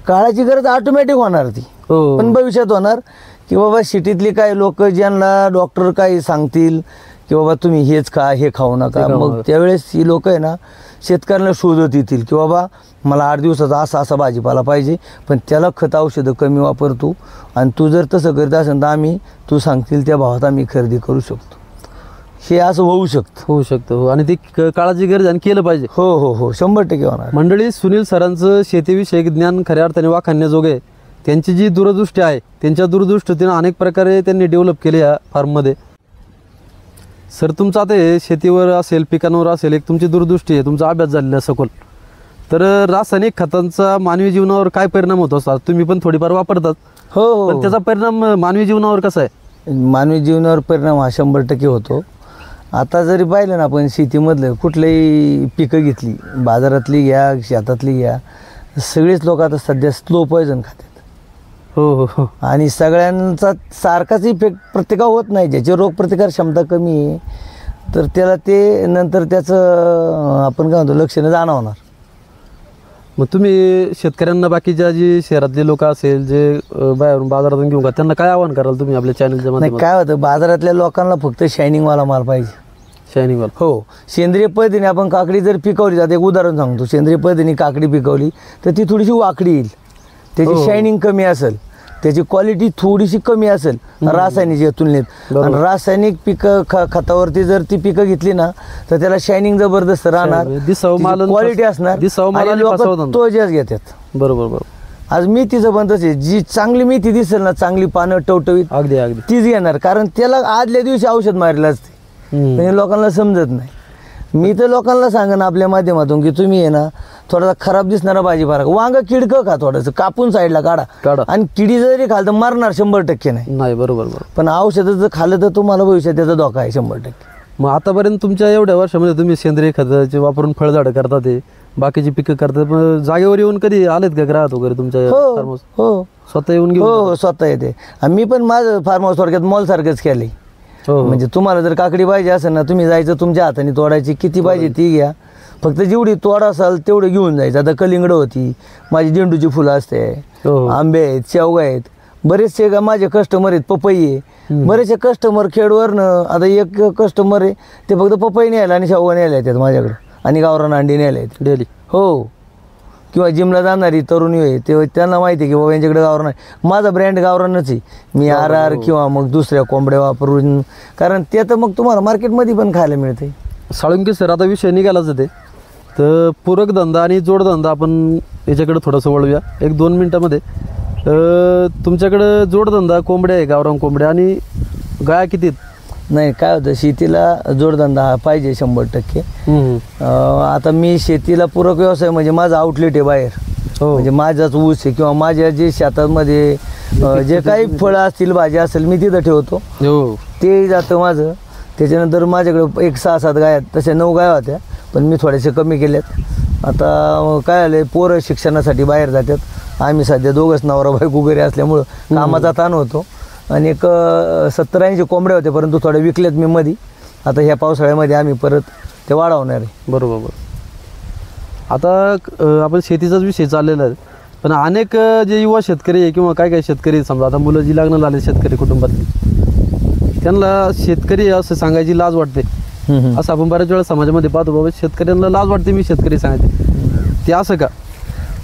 काळाची गरज ऑटोमॅटिक होणार ती, हो पण भविष्यात होणार की बाबा सिटीतली काही लोक ज्यांना डॉक्टर काही सांगतील की बाबा तुम्ही हेच खा हे खाऊ नका, हे खाऊ मग नका. त्यावेळेस ही लोक आहे ना शेतकऱ्यांना शोधत येतील की बाबा मला 8 दिवसाचा असा भाजीपाला पाहिजे, पण त्याला खत औषधं कमी वापरतो आणि तू जर तसं करत असेल तर आम्ही तू सांगतील त्या भावात आम्ही खरेदी करू शकतो. हे असं होऊ शकतं. हो. आणि ती काळाची गरज आहे आणि केलं पाहिजे. हो हो हो 100% होणार. मंडळी, सुनील सरांचं शेतीविषयक ज्ञान खऱ्या अर्थाने वाखाणण्याजोगे आहे. त्यांची जी दूरदृष्टी आहे त्यांच्या दूरदृष्टीने अनेक प्रकारे त्यांनी डेव्हलप केले या फार्ममध्ये. सर तुमचं आता हे शेतीवर असेल पिकांवर असेल एक तुमची दूरदृष्टी आहे, तुमचा अभ्यास झालेला आहे सखोल. तर रासायनिक खतांचा मानवी जीवनावर काय परिणाम होतो असतात, तुम्ही पण थोडीफार वापरतात, हो पण हो, त्याचा परिणाम मानवी जीवनावर कसा आहे? मानवी जीवनावर परिणाम हा 100% होतो. आता जरी पाहिलं ना आपण शेतीमधलं कुठल्याही पिकं घेतली, बाजारातली घ्या शेतातली घ्या, सगळेच लोक आता सध्या स्लो पॉयझन खातात. हो हो हो. आणि सगळ्यांचा सारखाच इफेक्ट प्रत्येका होत नाही. ज्याची रोगप्रतिकार क्षमता कमी आहे तर त्याला ते नंतर त्याचं आपण काय म्हणतो लक्षणं जाणवणार. मग तुम्ही शेतकऱ्यांना बाकीच्या जी शहरातले लोक असेल जे बाहेरून बाजारातून घेऊन त्यांना काय आवाहन कराल तुम्ही आपल्या चॅनलच्या नाही माध्यमातून? काय होतं बाजारातल्या लोकांना फक्त शायनिंगवाला माल पाहिजे. शायनिंग वाला. हो, सेंद्रिय पद्धतीने आपण काकडी जर पिकवली, आता एक उदाहरण सांगतो, सेंद्रिय पद्धतीने काकडी पिकवली तर ती थोडीशी वाकडी येईल, त्याची शायनिंग कमी असेल, त्याची क्वालिटी थोडीशी कमी असेल रासायनिकच्या तुलनेत. आणि रासायनिक पिकं खतावरती जर ती पिकं घेतली ना तर त्याला शायनिंग जबरदस्त राहणार, दिसावं मालन क्वालिटी असणार दिसावं आणि मालाने लोक फसवतात. तो जास्त घेतात. बरोबर बरोबर. आज मेथीचं पण तसे जी चांगली मेथी दिसेल ना, चांगली पानं टवटवीत, अगदी अगदी. तीच घेणार, कारण त्याला आदल्या दिवशी औषध मारलेलं असते. म्हणजे लोकांना समजत नाही. मी तर लोकांना सांगेन आपल्या माध्यमातून की तुम्ही आहे ना थोडासा खराब दिसणारा भाजीपाला, वांग किडकं खा, थोडंसं कापून साईडला काढा, आणि किडी जरी खाल तर मारणार 100% नाही. नाही बरोबर बरोबर. पण औषधं जर खाल्लं तर तुम्हाला भविष्यात त्याचा धोका आहे 100%. मग आतापर्यंत तुमच्या एवढ्या वर्षामध्ये तुम्ही सेंद्रिय खताचे वापरून फळझाडं करता, ते बाकीची पिकं करतात, मग जागेवर येऊन कधी आलेत का ग्राहक वगैरे तुमच्या हो फार्म हाऊस? हो स्वतः येऊन घेऊन हो स्वतः येते. आणि मी पण माझं फार्म हाऊस थोडक्यात मॉल सारखंच केलंय. हो हो. म्हणजे तुम्हाला जर काकडी पाहिजे असेल ना, तुम्ही जायचं तुमच्या हाताने तोडायची, किती पाहिजे ती घ्या, फक्त जेवढी तोड असाल तेवढे घेऊन जायचं. आता कलिंगड होती, माझी झेंडूची फुलं असते, हो. आंबे आहेत, शेवगा आहेत, बरेचसे माझे कस्टमर आहेत, पपई आहे, बरेचसे कस्टमर खेडवरनं. आता एक कस्टमर आहे ते फक्त पपई न्यायला आणि शेवगा न्यायला येतात माझ्याकडे, आणि गावरान अंडी न्यायला येतात डेली. हो. किंवा जिमला जाणारी तरुणी आहे ते त्यांना माहिती आहे की बाबा यांच्याकडे गावरान आहे. माझा ब्रँड गावरानच आहे. मी RR किंवा मग दुसऱ्या कोंबड्या वापरून, कारण ते तर मग तुम्हाला मार्केटमध्ये पण खायला मिळते. साळुंके सर, आता विषय निघालाच आहे, तर पूरक धंदा आणि जोडधंदा आपण याच्याकडे थोडंसं वळूया 1-2 मिनटामध्ये. तुमच्याकडं जोडधंदा कोंबड्या आहे, गावरान कोंबड्या, आणि गाया किती आहेत? नाही काय होतं, शेतीला जोडधंदा हा पाहिजे 100%. आता मी शेतीला पूरक व्यवसाय म्हणजे माझा आउटलेट आहे बाहेर. हो. म्हणजे माझाच ऊस आहे किंवा माझ्या जे शेतामध्ये जे काही फळं असतील भाज्या असेल मी तिथं ठेवतो, हो ते जातं माझं. त्याच्यानंतर माझ्याकडे एक 6-7 गाय आहेत, तशा 9 गाय होत्या पण मी थोड्याशा कमी केल्यात. आता काय आलं आहे, पोरं शिक्षणासाठी बाहेर जातात, आम्ही सध्या दोघंच नवरा बायको घरी असल्यामुळं कामाचा ताण होतो. आणि एक 70-80 कोंबड्या होत्या, परंतु थोड्या विकल्यात मी मध्ये. आता ह्या पावसाळ्यामध्ये आम्ही परत ते वाढवणार आहे. बरोबर. आता आपण शेतीचाच विषय चाललेला आहे, पण अनेक जे युवा शेतकरी आहे किंवा काय शेतकरी समजा आता मुलं जी लग्नाला आले शेतकरी कुटुंबातली, त्यांना शेतकरी असं सांगायची लाज वाटते. असं आपण बऱ्याच वेळा समाजामध्ये पाहतो, बाबा शेतकऱ्यांना लाज वाटते मी शेतकरी सांगायचे, ते असं का?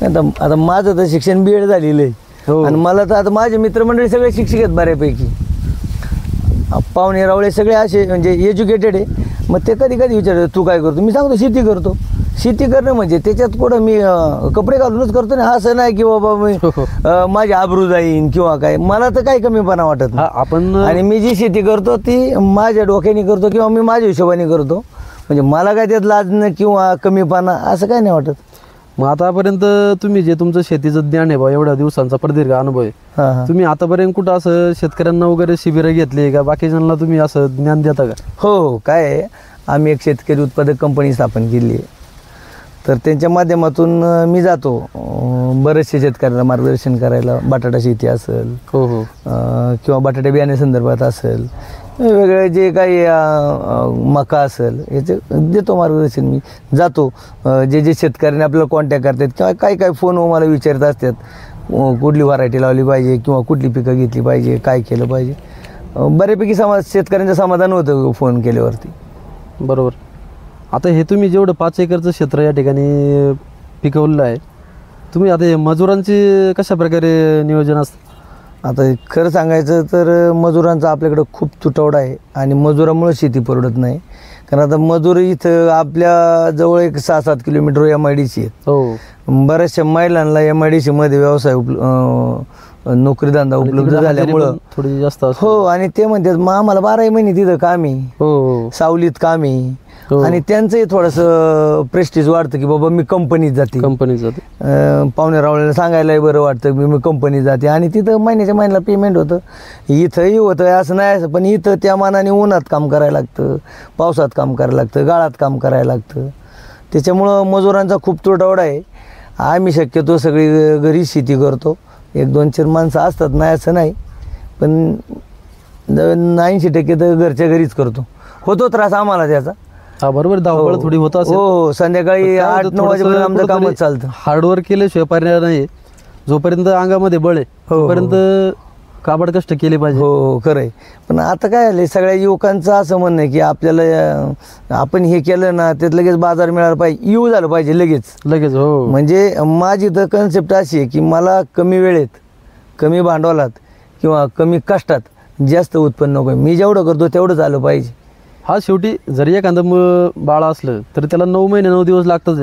आता माझं तर शिक्षण BEd झालेलं आहे. हो. आणि मला तर आता माझे मित्रमंडळी सगळे शिक्षक आहेत बऱ्यापैकी. पाहुणे रावळे सगळे असे म्हणजे एज्युकेटेड आहे. मग ते कधी कधी विचारतात तू काय करतो, मी सांगतो शेती करतो. शेती करणं म्हणजे त्याच्यात कुठं मी कपडे घालूनच करतो ना, असं नाही की बाबा मी माझी आबरू जाईन किंवा काय, मला तर काही कमीपणा वाटत नाही. आपण आणि मी जी शेती करतो ती माझ्या डोक्याने करतो किंवा मी माझ्या हिशोबाने करतो. म्हणजे मला काय त्यात लाजणं किंवा कमीपणा असं काही नाही वाटत. मग आतापर्यंत तुम्ही जे तुमचं शेतीचं ज्ञान आहे बा, एवढ्या दिवसांचा प्रदीर्घ अनुभव आहे, हां हां. तुम्ही आतापर्यंत कुठं असं शेतकऱ्यांना वगैरे शिबिरं घेतली का, बाकीच्यांना तुम्ही असं ज्ञान देता का? हो, काय आहे, आम्ही एक शेतकरी उत्पादक कंपनी स्थापन केली आहे. तर त्यांच्या माध्यमातून मी जातो बरेचसे शेतकऱ्यांना मार्गदर्शन करायला. बटाटा शेती असेल, हो हो, किंवा बटाटे बियाणे संदर्भात असेल, वेगवेगळे जे काही मका असेल याचे देतो मार्गदर्शन. मी जातो, जे शेतकऱ्यांनी आपल्याला कॉन्टॅक्ट करतात किंवा काय फोनवर मला विचारत असतात, कुठली व्हरायटी लावली पाहिजे किंवा कुठली पिकं घेतली पाहिजे, काय केलं पाहिजे. बऱ्यापैकी शेतकऱ्यांचं समाधान होतं फोन केल्यावरती. बरोबर. आता हे तुम्ही जेवढं 5 एकरचं क्षेत्र या ठिकाणी पिकवलेलं आहे, तुम्ही आता हे मजुरांची कशा प्रकारे नियोजन असतं? आता खरं सांगायचं तर मजुरांचा आपल्याकडं खूप तुटवडा आहे आणि मजुरामुळे शेती परवडत नाही. कारण आता मजूर इथं आपल्या जवळ एक 6-7 किलोमीटर MIDC आहेत. हो. बऱ्याचशा महिलांना MIDC मध्ये व्यवसाय नोकरीधंदा उपलब्ध झाल्यामुळं थोडी जास्त असते. हो, आणि ते म्हणतात मग आम्हाला 12 महिने तिथं काम आहे, हो, सावलीत काम आहे. हो. आणि त्यांचंही थोडंसं प्रेस्टिज वाढतं की बाबा मी कंपनीत जाते. कंपनीत जाते. पाहुणे रावळ्याला सांगायलाही बरं वाटतं मी कंपनीत जाते. आणि तिथं महिन्याच्या महिन्याला पेमेंट होतं. इथंही होतं असं नाही असं, पण इथं त्या मानाने उन्हात काम करायला लागतं, पावसात काम करायला लागतं, गाळात काम करायला लागतं. त्याच्यामुळं मजुरांचा खूप तुटवडा आहे. आम्ही शक्यतो सगळी घरी शेती करतो. 1-2-4 माणसं असतात, नाही असं नाही, पण 90% तर घरच्या घरीच करतो. होतो त्रास आम्हाला त्याचा. हा बरोबर, धावपळ थोडी होत असेल. हो, संध्याकाळी 8-9 वाजेपर्यंत आमचं कामच चालतं. हार्डवर्क केल्याशिवाय पर्याय नाही. जोपर्यंत अंगामध्ये बळ आहे तोपर्यंत काबड कष्ट केले पाहिजे. हो, खरं आहे. पण आता काय झालं, सगळ्या युवकांचं असं म्हणणं आहे की आपल्याला आपण हे केलं ना त्यात लगेच बाजार मिळाला पाहिजे, येऊ झालं पाहिजे लगेच. हो, म्हणजे माझी तर कन्सेप्ट अशी आहे की मला कमी वेळेत, कमी भांडवलात किंवा कमी कष्टात जास्त उत्पन्न नको. मी जेवढं करतो तेवढंच आलं पाहिजे. हा शेवटी जरी एखादं बाळ असलं तर त्याला 9 महिने 9 दिवस लागतच.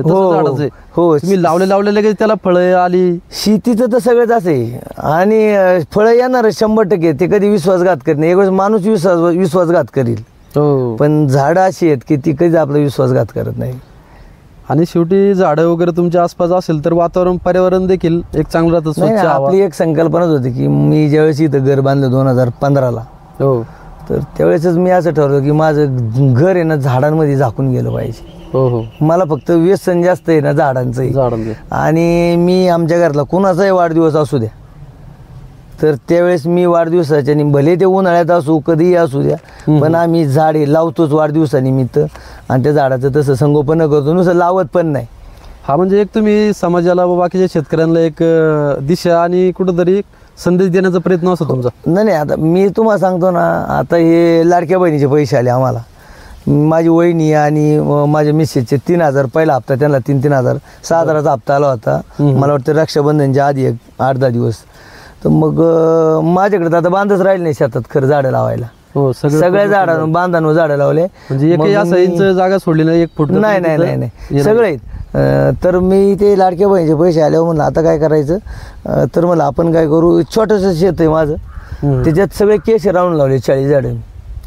हो, तुम्ही लावले लगेच त्याला फळं आली. शेतीचं तर सगळंच असं आहे. आणि फळं येणार 100%. ते कधी विश्वासघात करत नाही. एक वेळेस माणूस विश्वासघात करील, हो, पण झाडं अशी आहेत की ती कधीच आपला विश्वासघात करत नाही. आणि शेवटी झाडं वगैरे तुमच्या आसपास असेल तर वातावरण पर्यावरण देखील एक चांगलं राहतं, स्वच्छ हवा. आपली एक संकल्पनाच होती की मी ज्यावेळेस इथं घर बांधलं 2015ला, हो, तर त्यावेळेसच मी असं ठरवलं की माझं घर आहे ना झाडांमध्ये झाकून गेलं पाहिजे. हो हो, मला फक्त व्यसन जास्त आहे ना झाडांचंही. झाडांचे. आणि मी आमच्या घरातला कुणाचाही वाढदिवस असू द्या तर त्यावेळेस मी वाढदिवसाच्या भले ते उन्हाळ्यात असू कधीही असू द्या, पण आम्ही झाडे लावतोच वाढदिवसानिमित्त. आणि त्या झाडाचं तसं संगोपन करतो, नुसतं लावत पण नाही. हा म्हणजे एक तुम्ही समाजाला व बाकीच्या शेतकऱ्यांना एक दिशा आणि कुठंतरी संदेश देण्याचा प्रयत्न असतो तुमचा. नाही, आता मी तुम्हाला सांगतो ना, आता हे लाडक्या बहिणीचे पैसे आले आम्हाला. माझी वहिनी आणि माझ्या मिसेसचे 3,000 पहिला हप्ता, त्यांना 3,000 6,000चा हप्ता आला होता. मला वाटतं रक्षाबंधनच्या आधी 8-10 दिवस. तर मग माझ्याकडे तर आता बांधच राहिले नाही शेतात खरं झाडं लावायला. हो, सगळ्या झाडांवर बांधांवर झाडं लावले. म्हणजे एकही असं इंच जागा सोडली नाही, 1 फूट नाही सगळे आहेत. तर मी ते लाडक्या बहिणीचे पैसे आल्यावर म्हणलं आता काय करायचं. तर मला आपण काय करू, छोटंसं शेत आहे माझं, त्याच्यात सगळे केशर राहून लावले 40 झाडं.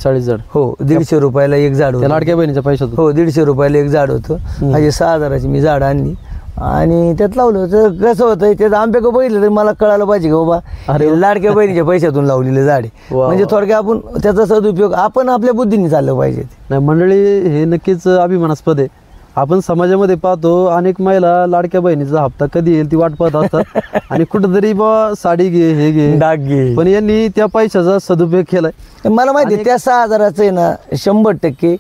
40 झाड. हो, 150 रुपयाला एक झाड होतं. लाडक्या बहिणीच्या पैशातून. हो, 150 रुपयाला एक झाड होतं. अशी 6,000ची मी झाड आणली आणि त्यात लावलं तर कसं होतं त्यात आंबे का बघितलं तर मला कळायला पाहिजे की बाबा अरे हे लाडक्या बहिणीच्या पैशातून लावलेले झाड आहे. वा. म्हणजे थोडक्यात आपण त्याचा सदुपयोग आपण आपल्या बुद्धीने चाललं पाहिजे. नाही मंडळी, हे नक्कीच अभिमानास्पद आहे. आपण समाजामध्ये पाहतो अनेक महिला लाडक्या बहिणीचा हप्ता कधी येईल ती वाट पाहत असतात आणि कुठंतरी बा साडी घे हे घे डाग घे. पण यांनी त्या पैशाचा सदुपयोग केलाय. मला माहिती आहे, त्या 6,000चं आहे ना 100%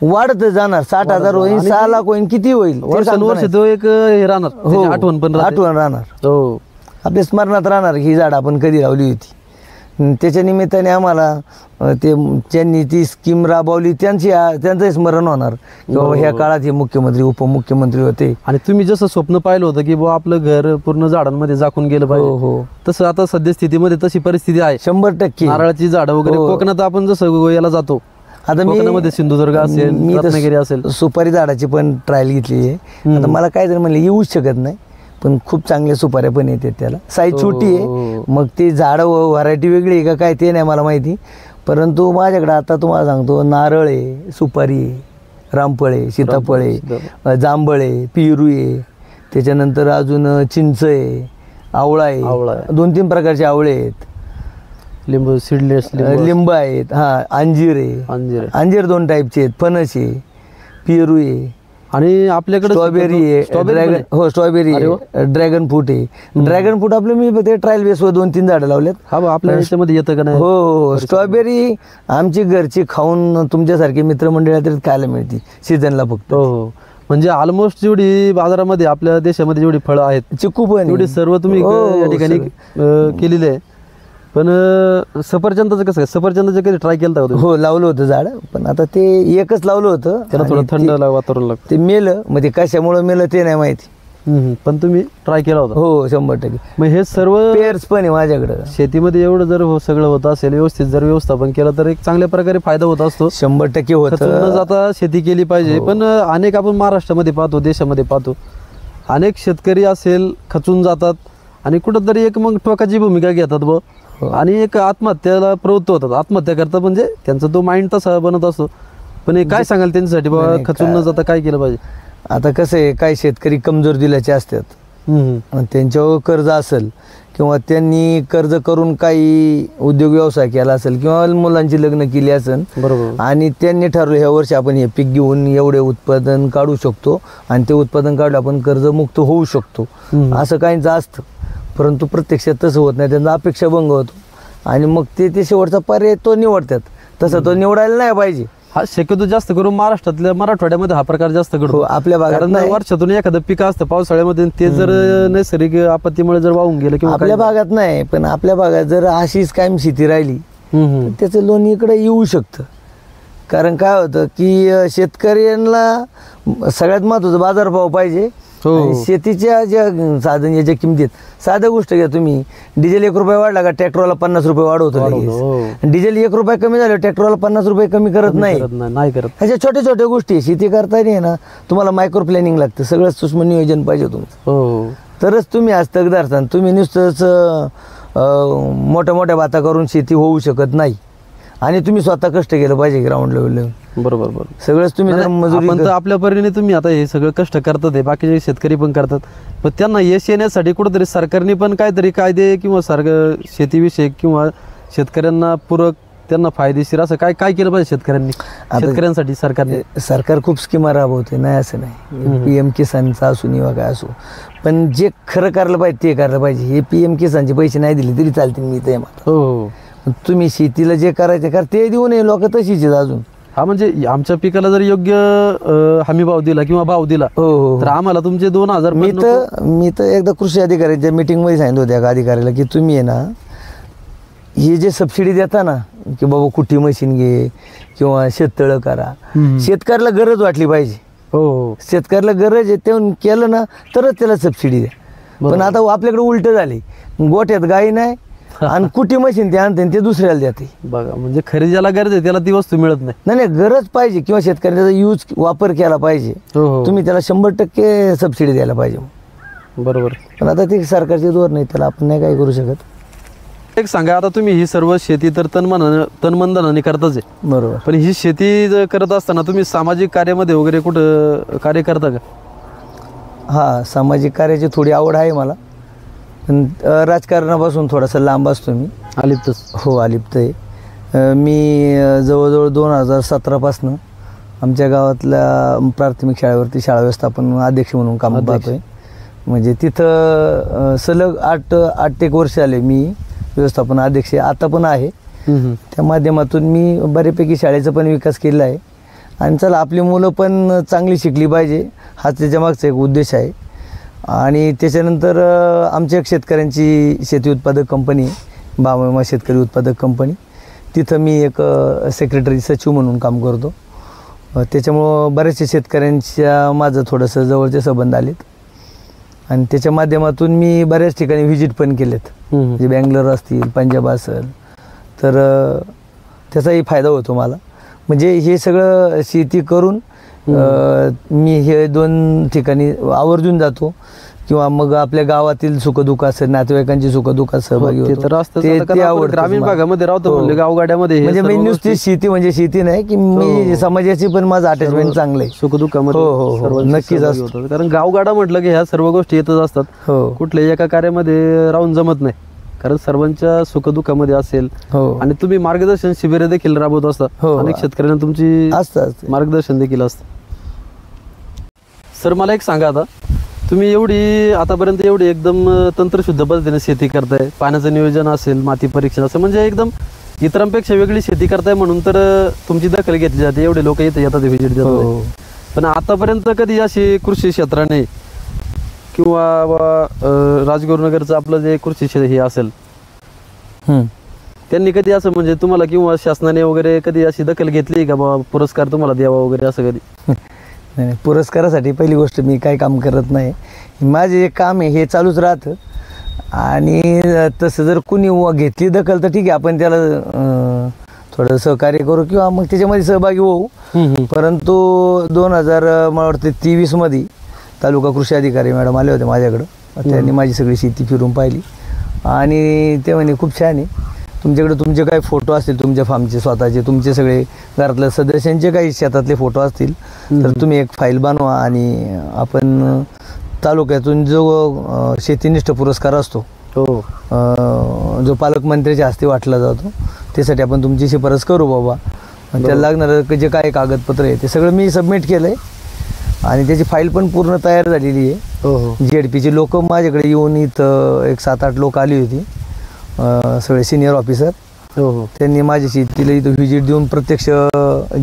वाढत जाणार. 60,000 होईल, 6 लाख होईल, किती होईल ते सांगता वर्षानुवर्ष नाही. तो एक हे राहणार, हो, त्याची आठवण पण राहते. आठवण राहणार. हो आपल्या स्मरणात राहणार ही झाड आपण कधी लावली होती. त्याच्या निमित्ताने आम्हाला ते ज्यांनी ती स्कीम राबवली त्यांचं स्मरण होणार की बाबा ह्या काळात हे मुख्यमंत्री उपमुख्यमंत्री होते. आणि तुम्ही जसं स्वप्न पाहिलं होतं की बुवा आपलं घर पूर्ण झाडांमध्ये झाकून गेलं हो पाहिजे, हो, तसं आता सद्यस्थितीमध्ये तशी परिस्थिती आहे. 100%. नारळाची झाडं वगैरे हो. कोकणात आपण जसं याला जातो, आता कोकणामध्ये सिंधुदुर्ग असेल, मी तर रत्नागिरी असेल. सुपारी झाडाची पण ट्रायल घेतली आहे. आता मला काय जर म्हणलं येऊच शकत नाही, पण खूप चांगल्या सुपाऱ्या पण येतात त्याला. साईज छोटी आहे, मग ते झाडं व्हरायटी वेगळी आहे का काय ते नाही मला माहिती. परंतु माझ्याकडे आता तुम्हाला सांगतो, नारळ आहे, सुपारी आहे, रामफळ आहे, सीताफळ आहे, जांभळ आहे, पेरू आहे, त्याच्यानंतर अजून चिंच आहे, आवळा आहे, 2-3 प्रकारचे आवळे आहेत, लिंबू सीडलेस लिंब आहेत, हा अंजीर आहे, अंजीर 2 टाईपचे आहेत, फणस आहे, पेरू आहे आणि आपल्याकडे स्ट्रॉबेरी आहे, ड्रॅगन हो स्ट्रॉबेरी आहे, ड्रॅगन फ्रूट आहे. ड्रॅगन फ्रूट आपलं मी ते ट्रायल बेसवर 2-3 झाडं लावलेत. हा बा, आपल्या याच्यामध्ये येतं का नाही? हो हो, स्ट्रॉबेरी आमची घरची खाऊन तुमच्यासारखे मित्रमंडळी तरी खायला मिळते सीझनला फक्त. हो हो, म्हणजे ऑलमोस्ट जेवढी बाजारामध्ये आपल्या देशामध्ये जेवढी फळं आहेत चिकू पण तेवढी सर्व तुम्ही या ठिकाणी केलेली आहे. पण सफरचंदाचं कसं काय, सफरचंदाचं कधी ट्राय केलं होतं? हो, लावलं होतं झाड, पण आता ते एकच लावलं होतं. त्याला थोडं थंड वातावरण लागतं. ते मेलं, मग ते कशामुळे मेलं ते नाही माहिती. पण तुम्ही ट्राय केला होता? हो 100%. मग हे सर्व पेअर्स पण आहे माझ्याकडं. शेतीमध्ये एवढं जर सगळं होत असेल व्यवस्थित, जर व्यवस्थापन केलं तर एक चांगल्या प्रकारे फायदा होत असतो. 100% होतं. खचून न जाता शेती केली पाहिजे. पण अनेक आपण महाराष्ट्रामध्ये पाहतो, देशामध्ये पाहतो, अनेक शेतकरी असेल खचून जातात आणि कुठंतरी एक मग टोकाची भूमिका घेतात ब आणि एक आत्महत्याला प्रवृत्त होतात. आत्महत्या करतात म्हणजे त्यांचा तो माइंड तसा बनत असतो. पण हे काय सांगाल त्यांच्यासाठी बाबा खचून न जाता काय केलं पाहिजे? आता कसं आहे, काही शेतकरी कमजोर दिल्याचे असतात आणि त्यांच्यावर कर्ज असेल किंवा त्यांनी कर्ज करून काही उद्योग व्यवसाय केला असेल किंवा मुलांची लग्न केली असेल, बरोबर, आणि त्यांनी ठरवलं ह्या वर्षी आपण हे पीक घेऊन एवढे उत्पादन काढू शकतो आणि ते उत्पादन काढलं आपण कर्जमुक्त होऊ शकतो, असं काहींचं असतं. परंतु प्रत्यक्षात तसं होत नाही, त्यांचा अपेक्षाभंग होतो आणि मग ते शेवटचा पर्याय तो निवडतात. तसं तो निवडायला नाही पाहिजे. हा शक्यतो जास्त करून महाराष्ट्रातल्या मराठवाड्यामध्ये हा प्रकार जास्त घडतो. आपल्या भागात नाही. वर्षातून एखादं पीक असतं पावसाळ्यामध्ये, ते जर नैसर्गिक आपत्तीमुळे जर वाहून गेलं किंवा आपल्या भागात नाही, पण आपल्या भागात जर अशीच कायम शेती राहिली तर त्याचं लोन इकडे येऊ शकतं. कारण काय होतं की शेतकऱ्यांना सगळ्यात महत्त्वाचं बाजारभाव पाहिजे. शेतीच्या ज्या साधन याच्या किमतीत साध्या गोष्ट घ्या तुम्ही, डिझेल 1 रुपया वाढला का ट्रॅक्टरला 50 रुपये वाढवतो लगेच. डिझेल 1 रुपया कमी झालं ट्रॅक्टरला 50 रुपये कमी करत नाही करत. ह्याच्या छोट्या छोट्या गोष्टी शेती करता नाही ना, तुम्हाला मायक्रो प्लॅनिंग लागतं, सगळं सूक्ष्म नियोजन पाहिजे तुमचं, तरच तुम्ही आज तगदारता. तुम्ही नुसतंच मोठ्या मोठ्या बाता करून शेती होऊ शकत नाही आणि तुम्ही स्वतः कष्ट केलं पाहिजे ग्राउंड लेवलला. बरोबर बरोबर, सगळंच तुम्ही मजुरी पण आपल्या परीने तुम्ही आता हे सगळं कष्ट करतात, हे बाकीचे शेतकरी पण करतात, पण त्यांना यश येण्यासाठी कुठंतरी सरकारने पण काहीतरी कायदे किंवा शेतीविषयक किंवा शेतकऱ्यांना पूरक त्यांना फायदेशीर असं काय काय केलं पाहिजे शेतकऱ्यांसाठी सरकारने? सरकार खूप स्कीमा राबवते, नाही असं नाही. PM किसानचा असू किंवा काय असो, पण जे खरं करायला पाहिजे ते करायला पाहिजे. हे PM किसानचे पैसे नाही दिले तरी चालतील, मी ते हो. तुम्ही शेतीला जे करायचं कारण ते देऊ नये, लोक तशीच आहेत अजून. हा, म्हणजे आमच्या पिकाला जर योग्य हमी भाव दिला किंवा भाव दिला तर आम्हाला तुमचे 2000. मी तर एकदा कृषी अधिकाऱ्यांच्या मीटिंगमध्ये सांगितलं होत्या का अधिकाऱ्याला की तुम्ही आहे ना, हे जे सबसिडी देता ना की बाबा कुठी मशीन घे किंवा शेततळं करा, शेतकऱ्याला गरज वाटली पाहिजे. हो, शेतकऱ्याला गरज आहे ते केलं ना तरच त्याला सबसिडी द्या. पण आता आपल्याकडे उलट झाले, गोठ्यात गाई नाही आणि कुठी मशीन ते आणते ते दुसऱ्याला देते. बघा, म्हणजे खरेदीला गरज आहे त्याला ती वस्तू मिळत नाही. नाही, गरज पाहिजे किंवा शेतकऱ्याचा यूज वापर केला पाहिजे. तुम्ही त्याला 100% सबसिडी द्यायला पाहिजे. बरोबर, पण आता ते सरकारचे धोरण नाही, त्याला आपण नाही काय करू शकत. एक सांगा, आता तुम्ही ही सर्व शेती तर तनमनधनाने करताच आहे, बरोबर, पण ही शेती करत असताना तुम्ही सामाजिक कार्यामध्ये वगैरे कुठं कार्य करता का? हां, सामाजिक कार्याची थोडी आवड आहे मला, पण राजकारणापासून थोडासा लांब असतो मी. अलिप्तच. हो, अलिप्त आहे. मी जवळजवळ 2017पासून आमच्या गावातल्या प्राथमिक शाळेवरती शाळा व्यवस्थापन अध्यक्ष म्हणून काम पाहतो आहे. म्हणजे तिथं सलग 8 वर्ष आले मी व्यवस्थापन अध्यक्ष आता पण आहे. त्या माध्यमातून मी बऱ्यापैकी शाळेचा पण विकास केला आहे. आणि चला आपली मुलं पण चांगली शिकली पाहिजे हाच त्याच्या मागचा एक उद्देश आहे. आणि त्याच्यानंतर आमच्या एक शेतकऱ्यांची शेती उत्पादक कंपनी आहे, बाबा शेतकरी उत्पादक कंपनी. तिथं मी एक सेक्रेटरी सचिव म्हणून काम करतो. त्याच्यामुळं बऱ्याचशा शेतकऱ्यांच्या माझं थोडंसं जवळचे संबंध आलेत. आणि त्याच्या माध्यमातून मी बऱ्याच ठिकाणी व्हिजिट पण केलेत, म्हणजे बँगलोर असतील, पंजाब असेल, तर त्याचाही फायदा होतो मला. म्हणजे हे सगळं शेती करून मी हे 2 ठिकाणी आवर्जून जातो, किंवा मग आपल्या गावातील सुखदुःख असेल, नातेवाईकांची सुखदुःखात सहभागी होतो. ते आवडतं. ग्रामीण भागामध्ये राहतो म्हणजे गावगाड्यामध्ये म्हणजे मी नुसती शेती म्हणजे शेती नाही की मी समाजाची पण माझं अटॅचमेंट चांगलं आहे. सुखदुःखामध्ये हो, नक्कीच असतं. कारण गावगाडा म्हटलं की ह्या सर्व गोष्टी येतच असतात. हो, कुठल्याही एका कार्यामध्ये राहून जमत नाही, कारण सर्वांच्या सुखदुःखामध्ये असेल. आणि तुम्ही मार्गदर्शन शिबिर देखील राबवत असता. अनेक शेतकऱ्यांना तुमची असतं मार्गदर्शन देखील असतं. सर मला एक सांगा, आता तुम्ही एवढी आतापर्यंत एवढी एकदम तंत्रशुद्ध पद्धतीने शेती करताय, पाण्याचं नियोजन असेल, माती परीक्षण असेल, म्हणजे एकदम इतरांपेक्षा वेगळी शेती करताय, म्हणून तर तुमची दखल घेतली जाते. एवढे लोक इथे येतात, व्हिजिट देतात. पण आतापर्यंत कधी अशी कृषी क्षेत्राने किंवा राजगुरुनगरचं आपलं जे कृषी हे असेल त्यांनी कधी असं म्हणजे तुम्हाला किंवा शासनाने वगैरे कधी अशी दखल घेतली का बाबा पुरस्कार तुम्हाला द्यावा वगैरे असं कधी? नाही, पुरस्कारासाठी पहिली गोष्ट मी काही काम करत नाही. माझे जे काम आहे हे चालूच राहतं. आणि तसं जर कुणी घेतली दखल तर ठीक आहे, आपण त्याला थोडं सहकार्य करू किंवा मग त्याच्यामध्ये सहभागी होऊ. परंतु 2000 मला वाटतं 23मध्ये तालुका कृषी अधिकारी मॅडम आले होते माझ्याकडं. त्यांनी माझी सगळी शेती फिरून पाहिली आणि ते म्हणे खूप छान आहे, तुमच्याकडे तुमचे काही फोटो असतील, तुमच्या फार्मचे स्वतःचे, तुमचे सगळे घरातल्या सदस्यांचे काही शेतातले फोटो असतील तर तुम्ही एक फाईल बनवा आणि आपण तालुक्यातून जो शेतीनिष्ठ पुरस्कार असतो जो पालकमंत्र्याच्या हस्ते वाटला जातो त्यासाठी आपण तुमची शिफारस करू बाबा. त्याला लागणारं जे काय कागदपत्र आहे ते सगळं मी सबमिट केलं आहे आणि त्याची फाईल पण पूर्ण तयार झालेली आहे. GADPची लोक माझ्याकडे येऊन इथं एक 7-8 लोक आली होती, सगळे सिनियर ऑफिसर. त्यांनी माझी शेतीला इथं व्हिजिट देऊन प्रत्यक्ष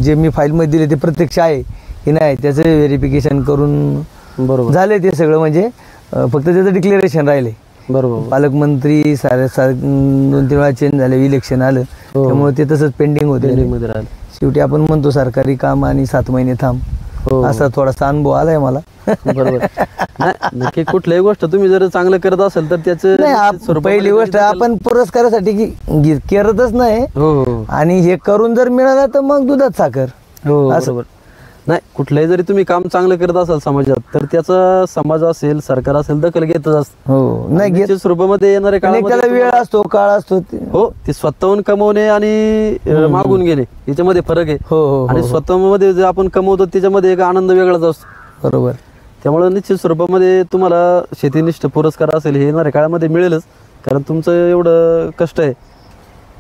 जे मी फाईलमध्ये दिले ते प्रत्यक्ष आहे की नाही त्याचं व्हेरिफिकेशन करून बरोबर झाले ते सगळं. म्हणजे फक्त त्याचं डिक्लेरेशन राहिले. बरोबर. पालकमंत्री सारे 2-3 वेळा चेंज झाले, इलेक्शन आलं, त्यामुळे ते तसंच पेंडिंग होते. शेवटी आपण म्हणतो सरकारी काम आणि 7 महिने थांब, असा थोडासा अनुभव आलाय मला. बरोबर. नक्की कुठल्याही गोष्ट तुम्ही जर चांगलं करत असेल तर त्याचं पहिली गोष्ट आपण पुरस्कारासाठी करतच नाही. आणि हे करून जर मिळालं तर मग दुधात साखर. बरोबर. नाही, कुठलंही जरी तुम्ही काम चांगलं करत असाल समाजात तर त्याचा समाज असेल, सरकार असेल दखल घेतच असतं. नाही, स्वरूपामध्ये येणारे त्याला वेळ असतो, काळ असतो. हो, ते स्वतःहून कमवणे आणि मागून घेणे याच्यामध्ये फरक आहे. आणि स्वतःमध्ये जे आपण कमवतो त्याच्यामध्ये एक आनंद वेगळाच असतो. बरोबर. त्यामुळे निश्चित स्वरूपामध्ये तुम्हाला शेतीनिष्ठ पुरस्कार असेल हे येणाऱ्या काळामध्ये मिळेलच, कारण तुमचं एवढं कष्ट आहे.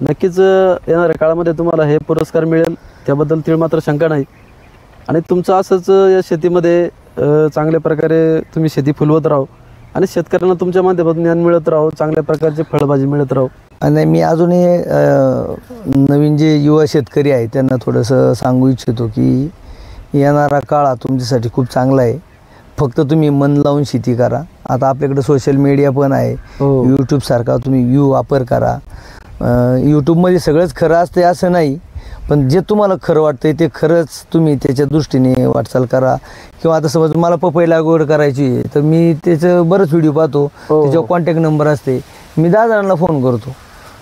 नक्कीच येणाऱ्या काळामध्ये तुम्हाला हे पुरस्कार मिळेल, त्याबद्दल तीळ मात्र शंका नाही. आणि तुमचं असंच या शेतीमध्ये चांगल्या प्रकारे तुम्ही शेती फुलवत राहो आणि शेतकऱ्यांना तुमच्या माध्यमातून ज्ञान मिळत राहो, चांगल्या प्रकारची फळभाजी मिळत राहो. आणि मी अजूनही नवीन जे युवा शेतकरी आहे त्यांना थोडंसं सांगू इच्छितो की येणारा काळ हा तुमच्यासाठी खूप चांगला आहे. फक्त तुम्ही मन लावून शेती करा. आता आपल्याकडे सोशल मीडिया पण आहे, यूट्यूबसारखा तुम्ही वापर करा. यूट्यूबमध्ये सगळंच खरं असते असं नाही, पण जे तुम्हाला खरं वाटतंय ते खरंच तुम्ही त्याच्या दृष्टीने वाटचाल करा. किंवा आता समज मला पपई लागवड करायची आहे तर मी त्याचं बरंच व्हिडिओ पाहतो, त्याच्यावर कॉन्टॅक्ट नंबर असते. मी 10 जणांना फोन करतो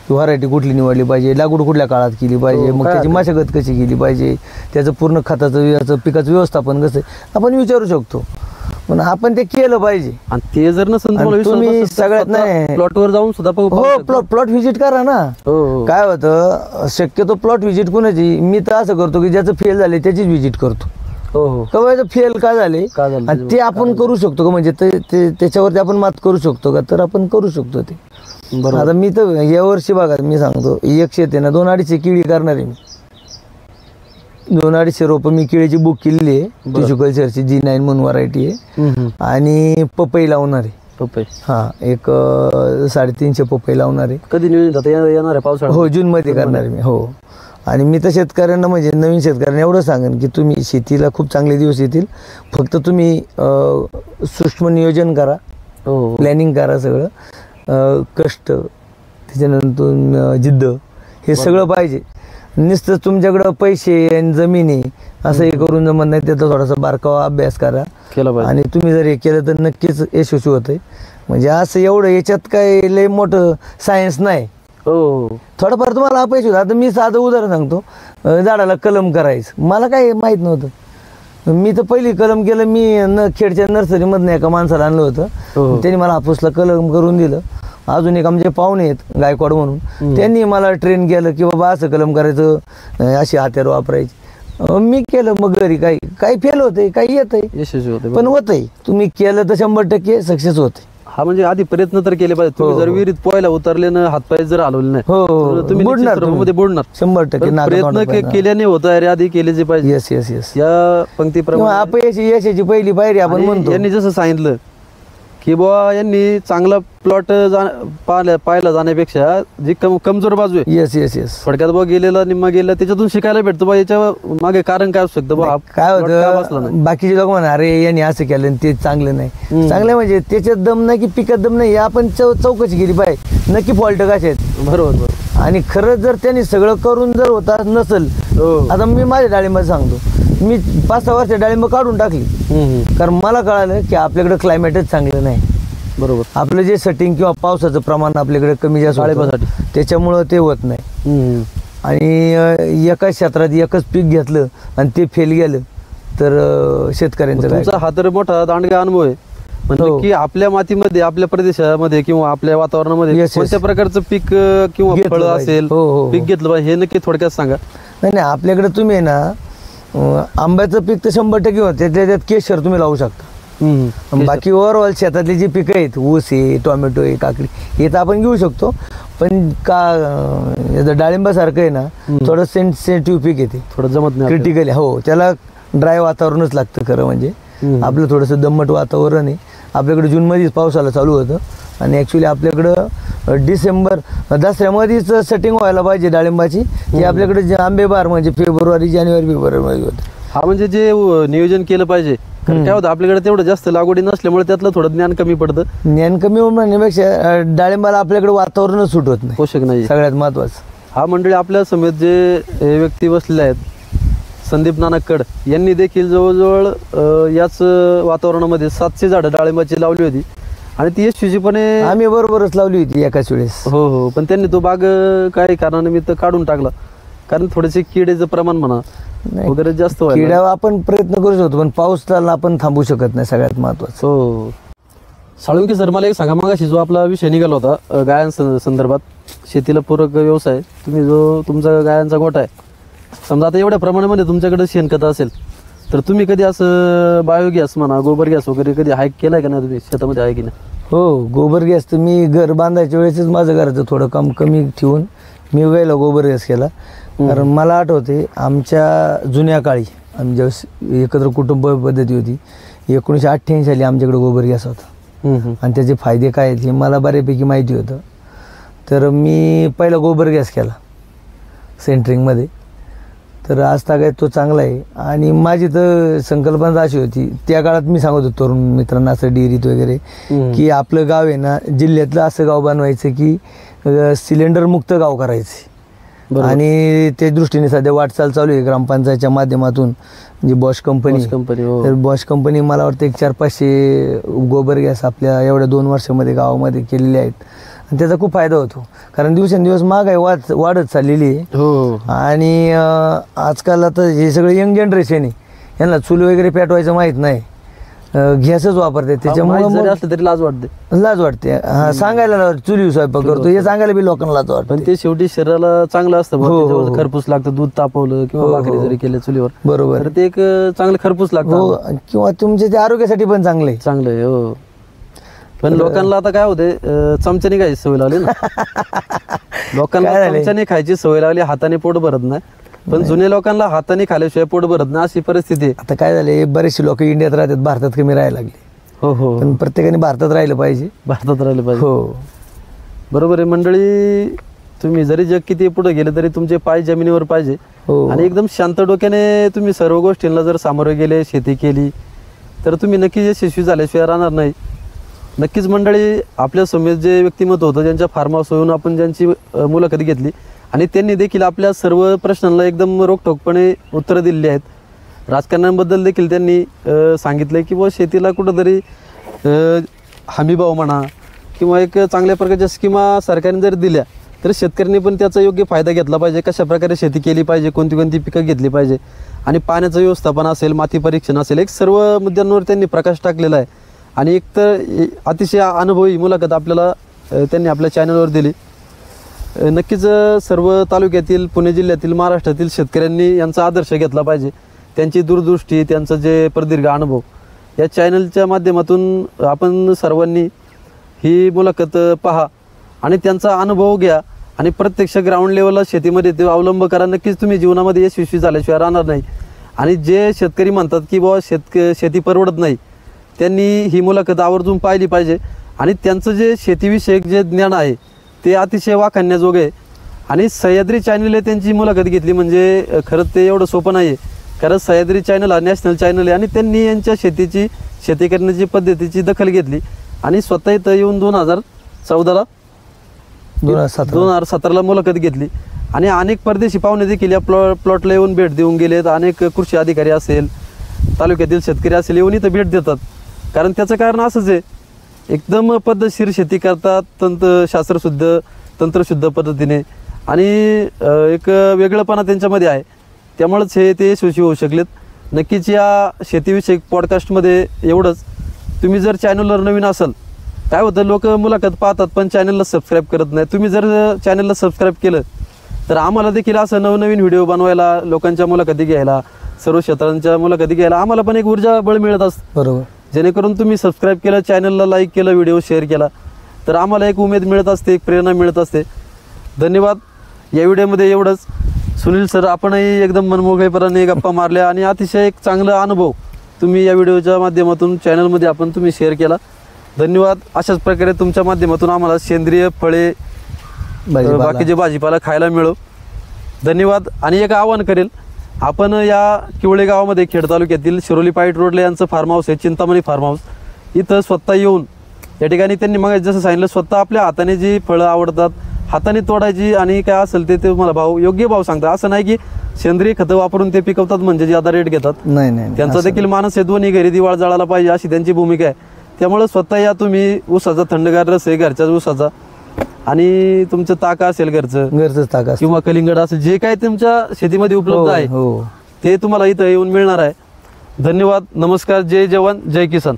की व्हरायटी कुठली निवडली पाहिजे, लागवड कुठल्या काळात केली पाहिजे, मग त्याची मशागत कशी केली पाहिजे, त्याचं पूर्ण खताचं याचं पिकाचं व्यवस्थापन कसं आहे आपण विचारू शकतो. पण आपण ते केलं पाहिजे. आणि ते जर नसेल तुम्ही सगळ्यात नाही प्लॉटवर जाऊन सुद्धा प्लॉट व्हिजिट करा ना. काय होतं शक्यतो प्लॉट व्हिजिट कोणाची, मी तर असं करतो की ज्याचं फेल झाले त्याचीच व्हिजिट करतो. हो हो कवायचं फेल का झाले का झाले? आणि ते आपण करू शकतो का, म्हणजे त्याच्यावरती आपण मात करू शकतो का, तर आपण करू शकतो ते. बरोबर. आता मी तर या वर्षी बघा मी सांगतो, एक शेत आहे ना 2-250 केळी करणार आहे मी. 2-250 रोपं मी केळीची बुक केलेली आहे, टिश्यू कल्चरची G9 म्हणून व्हरायटी आहे. आणि पपई लावणार आहे. पपई हा एक 350 पपई लावणार आहे. कधी नियोजन आता येणार आहे पावसाळ्यात? हो जूनमध्ये करणार आहे मी. हो आणि मी तर शेतकऱ्यांना म्हणजे नवीन शेतकऱ्यांना एवढं सांगेन की तुम्ही शेतीला खूप चांगले दिवस येतील, फक्त तुम्ही सूक्ष्म नियोजन करा, हो प्लॅनिंग करा सगळं, कष्ट त्याच्यानंतर जिद्द हे सगळं पाहिजे. नुसतं तुमच्याकडं पैसे आणि जमिनी असं हे करून जमत नाही, त्याचा थोडासा बारकावा अभ्यास करा केला पाहिजे. आणि तुम्ही जर हे केलं तर नक्कीच यशस्वी होतंय. म्हणजे असं एवढं याच्यात काय लय मोठं सायन्स नाही, हो थोडंफार तुम्हाला अपयश होतं. आता मी साधं उदाहरण सांगतो, झाडाला कलम करायचं मला काही माहीत नव्हतं. मी तर पहिली कलम केलं मी खेडच्या नर्सरीमधनं एका माणसाला आणलं होतं, त्यांनी मला हापूसला कलम करून दिलं. अजून एक आमचे पाहुणे आहेत गायकवाड म्हणून, त्यांनी मला ट्रेन केलं की बाबा असं कलम करायचं, अशी हात्यार वापरायची. मी केलं, मग घरी काही फेल होते, काही येतंय, यशस्वी होते. पण होतंय. तुम्ही केलं तर 100% सक्सेस होते. हा म्हणजे आधी प्रयत्न तर केले पाहिजे. तुम्ही जर विहिरीत पोहायला उतरले ना, हातपाय जर हलवले नाही, हो तर तुम्ही बुडणार, निश्चित रूपामध्ये बुडणार. 100% पण प्रयत्न केल्याने होत आहे, आधी केले जे पाहिजे. Yes yes yes. या पंक्तीप्रमाणे अपयशी यशाची पहिली पायरी आपण आणि म्हणतो. यांनी जसं सांगितलं की बुवा यांनी चांगला प्लॉट पाहायला जाण्यापेक्षा जी कमजोर बाजू आहे, येस येस येस. थोडक्यात बुवा गेलेला निम्मा गेला, त्याच्यातून शिकायला भेटतं बा याच्या मागे कारण काय असू शकतं. बुवा काय होतं, बाकीचे लोक म्हणा अरे यांनी असं केलं आणि ते चांगलं नाही. चांगलं म्हणजे त्याच्यात दम नाही की पिकात दम नाही, आपण चौकशी केली पाहिजे नक्की फॉल्ट कसे आहेत. बरोबर बरोबर. आणि खरंच जर त्यांनी सगळं करून जर होता नसेल, आता मी माझ्या डाळिंबात सांगतो, मी 5-6 वर्ष डाळिंब काढून टाकली, कारण मला कळालं की आपल्याकडे क्लायमेटच चांगलं नाही. बरोबर. आपलं जे सेटिंग किंवा पावसाचं प्रमाण आपल्याकडे कमी जास्त होतं, त्याच्यामुळं ते होत नाही. आणि एकाच क्षेत्रात एकच पीक घेतलं आणि ते फेल गेलं तर शेतकऱ्यांचं काय? तुमचा हा तर मोठा दांडगा अनुभव आहे. म्हणजे की आपल्या मातीमध्ये, आपल्या प्रदेशामध्ये किंवा आपल्या वातावरणामध्ये कोणत्या प्रकारचं पीक किंवा फळ असेल, पीक घेतलं पाहिजे, हे नक्की थोडक्यात सांगा. नाही नाही, आपल्याकडे तुम्ही आहे ना आंब्याचं पीक तर 100% होतं, त्याच्यात केशर तुम्ही लावू शकता. बाकी ओव्हरऑल शेतातली जी पिकं आहेत, ऊस आहे, टोमॅटो आहे, काकडी, हे तर आपण घेऊ शकतो. पण डाळिंबासारखं आहे ना, थोडं सेन्सिटिव्ह पीक येते, थोडं जमत नाही क्रिटिकल. हो त्याला ड्राय वातावरणच लागतं खरं म्हणजे. आपलं थोडंसं दमट वातावरण आहे. आपल्याकडे जूनमध्येच पावसाला चालू होतं आणि ॲक्च्युली आपल्याकडं डिसेंबर दसऱ्यामध्येच सेटिंग व्हायला पाहिजे डाळिंबाची. ती आपल्याकडे जे आंबेबार म्हणजे फेब्रुवारी जानेवारी फेब्रुवारीमध्ये होतं. हा म्हणजे जे नियोजन केलं पाहिजे. काय होतं आपल्याकडे तेवढं जास्त लागवडी नसल्यामुळे त्यातलं थोडं ज्ञान कमी पडतं. ज्ञान कमी म्हणण्यापेक्षा डाळिंबाला आपल्याकडे वातावरणच सुट होत नाही, पोषक नाही, सगळ्यात महत्वाचं. हा मंडळी आपल्या समेत जे व्यक्ती बसलेले आहेत, संदीप नाना कड यांनी देखील जवळजवळ याच वातावरणामध्ये 700 झाडं डाळिंबाची लावली होती आणि ती यशस्वीपणे आम्ही बरोबरच लावली होती एकाच वेळेस. हो हो. पण त्यांनी तो बाग काही कारणानिमित्त काढून टाकला, कारण थोडेसे किडेचं प्रमाण म्हणा वगैरे जास्त व्हायला. किड्या आपण प्रयत्न करू शकतो, पण पाऊस त्याला आपण थांबू शकत नाही, सगळ्यात महत्वाचं. हो. साळुंके सर, मला एक सांगा, मगाशी जो आपला विषय निघाला होता गायांसंदर्भात, शेतीला पूरक व्यवसाय, तुम्ही जो तुमचा गायांचा गोठा आहे, समजा आता एवढ्या प्रमाणामध्ये तुमच्याकडे शेणखत असेल, तर तुम्ही कधी असं बायोगॅस म्हणा, गोबर गॅस वगैरे कधी हाईक केलाय का नाही तुम्ही शेतामध्ये, आहे की नाही? हो, गोबर गॅस तर मी घर बांधायच्या वेळेसच माझं घराचं थोडं काम कमी ठेवून मी वेळेला गोबर गॅस केला. कारण मला आठवते आमच्या जुन्या काळी आम्ही ज्यावेळेस एकत्र कुटुंब पद्धती होती, 1988 साली आमच्याकडे गोबर गॅस होता आणि त्याचे फायदे काय आहेत हे मला बऱ्यापैकी माहिती होतं. तर मी पहिला गोबर गॅस केला सेंटरिंगमध्ये, तर आज तागायत तो चांगला आहे. आणि माझी तर संकल्पना अशी होती त्या काळात, मी सांगत होतो तरुण मित्रांना असं डेअरीत वगैरे, की आपलं गाव आहे ना जिल्ह्यातलं असं गाव बनवायचं की सिलेंडर मुक्त गाव करायचे. आणि त्या दृष्टीने सध्या वाटचाल चालू आहे ग्रामपंचायतच्या माध्यमातून, म्हणजे बॉश कंपनी. तर बॉश कंपनी मला वाटतं 400-500 गोबर गॅस आपल्या एवढ्या 2 वर्षामध्ये गावामध्ये केलेले आहेत. आणि त्याचा खूप फायदा होतो, कारण दिवसेंदिवस महागाई वाढत चाललेली आहे. आणि आजकाल आता हे सगळं यंग जनरेशन आहे, यांना चूल वगैरे पेटवायचं माहीत नाही. गॅसच वापरते त्याच्यामुळे माहित जरी मग असलं तरी लाज वाटते. लाज वाटते. हा, सांगायला लाज, चुली स्वयंपाक करतो हे सांगायला बी लोकांना लाज वाटते. पण ते शेवटी शरीराला चांगलं असतं हो, बुवा. हो, त्याच्यावर हो. खरपूस लागतं, दूध तापवलं किंवा हो, भाकरी हो. जरी केलं चुलीवर बरोबर तर ते एक चांगलं खरपूस लागतं. हो, किंवा तुमच्या ते आरोग्यासाठी पण चांगले. चांगलं आहे हो. पण लोकांना आता काय होते, चमच्याने खायची सवय लावली ना. लोकांना काय झालंय? चमच्याने खायची सवय लावली, हाताने पोट भरत नाही. पण जुन्या लोकांना हाताने खाल्ल्याशिवाय पोट भरत नाही, अशी परिस्थिती आहे. आता काय झाले, बरेचसे लोक इंडियात राहतात, भारतात कमी राहायला लागले. हो हो, पण प्रत्येकाने भारतात राहिलं पाहिजे. भारतात राहिले पाहिजे. हो, बरोबर आहे मंडळी. तुम्ही जरी जग किती पुढे गेले तरी तुमचे पाय जमिनीवर पाहिजे. हो. आणि एकदम शांत डोक्याने तुम्ही सर्व गोष्टींना जर सामोरे गेले, शेती केली तर तुम्ही नक्कीच यशस्वी झाल्याशिवाय राहणार नाही. नक्कीच मंडळी, आपल्या समोर जे व्यक्तिमत्व होतं, ज्यांच्या फार्म हाऊस येऊन आपण ज्यांची मुलाखत घेतली आणि त्यांनी देखील आपल्या सर्व प्रश्नांना एकदम रोखठोकपणे उत्तरं दिलेली आहेत. राजकारणाबद्दल देखील त्यांनी सांगितलं की बुवा शेतीला कुठंतरी हमीभाव म्हणा किंवा एक चांगल्या प्रकारच्या स्कीमा सरकारने जर दिल्या तर शेतकऱ्यांनी पण त्याचा योग्य फायदा घेतला पाहिजे. कशा प्रकारे शेती केली पाहिजे, कोणती कोणती पिकं घेतली पाहिजे आणि पाण्याचं व्यवस्थापन असेल, माती परीक्षण असेल, एक सर्व मुद्द्यांवर त्यांनी प्रकाश टाकलेला आहे. आणि एक तर अतिशय अनुभवी मुलाखत आपल्याला त्यांनी आपल्या चॅनलवर दिली. नक्कीच सर्व तालुक्यातील, पुणे जिल्ह्यातील, महाराष्ट्रातील शेतकऱ्यांनी यांचा आदर्श घेतला पाहिजे. त्यांची दूरदृष्टी, त्यांचं जे प्रदीर्घ अनुभव या चॅनलच्या माध्यमातून आपण सर्वांनी ही मुलाखत पहा आणि त्यांचा अनुभव घ्या आणि प्रत्यक्ष ग्राउंड लेवलला शेतीमध्ये ते अवलंब करा. नक्कीच तुम्ही जीवनामध्ये यशस्वी झाल्याशिवाय राहणार नाही. आणि जे शेतकरी म्हणतात की बाबा शेती परवडत नाही, त्यांनी ही मुलाखत आवर्जून पाहिली पाहिजे. आणि त्यांचं जे शेतीविषयक जे ज्ञान आहे ते अतिशय वाखाणण्याजोगं आहे. आणि सह्याद्री चॅनलने त्यांची मुलाखत घेतली म्हणजे खरंच ते एवढं सोपं नाही आहे. कारण सह्याद्री चॅनल हा नॅशनल चॅनल आहे आणि त्यांनी यांच्या शेती करण्याची पद्धतीची दखल घेतली आणि स्वतः इथं येऊन 2014ला 2017ला मुलाखत घेतली. आणि अनेक परदेशी पाहुणे देखील या प्लॉटला येऊन भेट देऊन गेलेत. अनेक कृषी अधिकारी असेल, तालुक्यातील शेतकरी असेल, येऊन इथं भेट देतात. कारण त्याचं कारण असंच आहे, एकदम पद्धतशीर शेती करतात, तंत्रशुद्ध पद्धतीने आणि एक वेगळंपणा त्यांच्यामध्ये आहे. त्यामुळेच ते यशस्वी होऊ शकलेत. नक्कीच या शेतीविषयक पॉडकास्टमध्ये एवढंच. तुम्ही जर चॅनलवर नवीन असाल, काय होतं, लोक मुलाखत पाहतात पण चॅनलला सबस्क्राईब करत नाही. तुम्ही जर चॅनलला सबस्क्राईब केलं तर आम्हाला देखील असं नवनवीन व्हिडिओ बनवायला, लोकांच्या मुलाखती घ्यायला, सर्व क्षेत्रांच्या मुलाखती घ्यायला आम्हाला पण एक ऊर्जा बळ मिळत असतं. बरोबर. जेणेकरून तुम्ही सबस्क्राईब केलं, चॅनलला लाईक केलं, व्हिडिओ शेअर केला तर आम्हाला एक उमेद मिळत असते, एक प्रेरणा मिळत असते. धन्यवाद. या व्हिडिओमध्ये एवढंच. सुनील सर, आपणही एकदम मनमोकळेपणाने गप्पा मारल्या आणि अतिशय एक चांगला अनुभव तुम्ही या व्हिडिओच्या माध्यमातून चॅनलमध्ये तुम्ही शेअर केला. धन्यवाद. अशाच प्रकारे तुमच्या माध्यमातून आम्हाला सेंद्रिय फळे, बाकीचे भाजीपाला खायला मिळो. धन्यवाद. आणि एक आवाहन करेल, आपण या किवळे गावामध्ये खेड तालुक्यातील शिरोली पाईट रोडला यांचं फार्म हाऊस आहे, चिंतामणी फार्म हाऊस. इथं स्वतः येऊन या ठिकाणी त्यांनी मग जसं सांगितलं, स्वतः आपल्या हाताने जी फळं आवडतात हाताने तोडायची आणि काय असेल ते तुम्हाला योग्य भाव सांगतात. असं नाही की सेंद्रिय खतं वापरून ते पिकवतात म्हणजे ज्यादा रेट घेतात. नाही, त्यांचा देखील मानस आहे, दोन्ही घरी दिवाळ जळायला पाहिजे अशी त्यांची भूमिका आहे. त्यामुळे स्वतः या तुम्ही ऊसाचा थंडगार रस आहे घरच्याच ऊसाचा, आणि तुमचं ताक असेल घरचं ताक किंवा कलिंगड असेल, जे काय तुमच्या शेतीमध्ये उपलब्ध आहे ते तुम्हाला इथं येऊन मिळणार आहे. धन्यवाद. नमस्कार. जय जवान, जय किसान.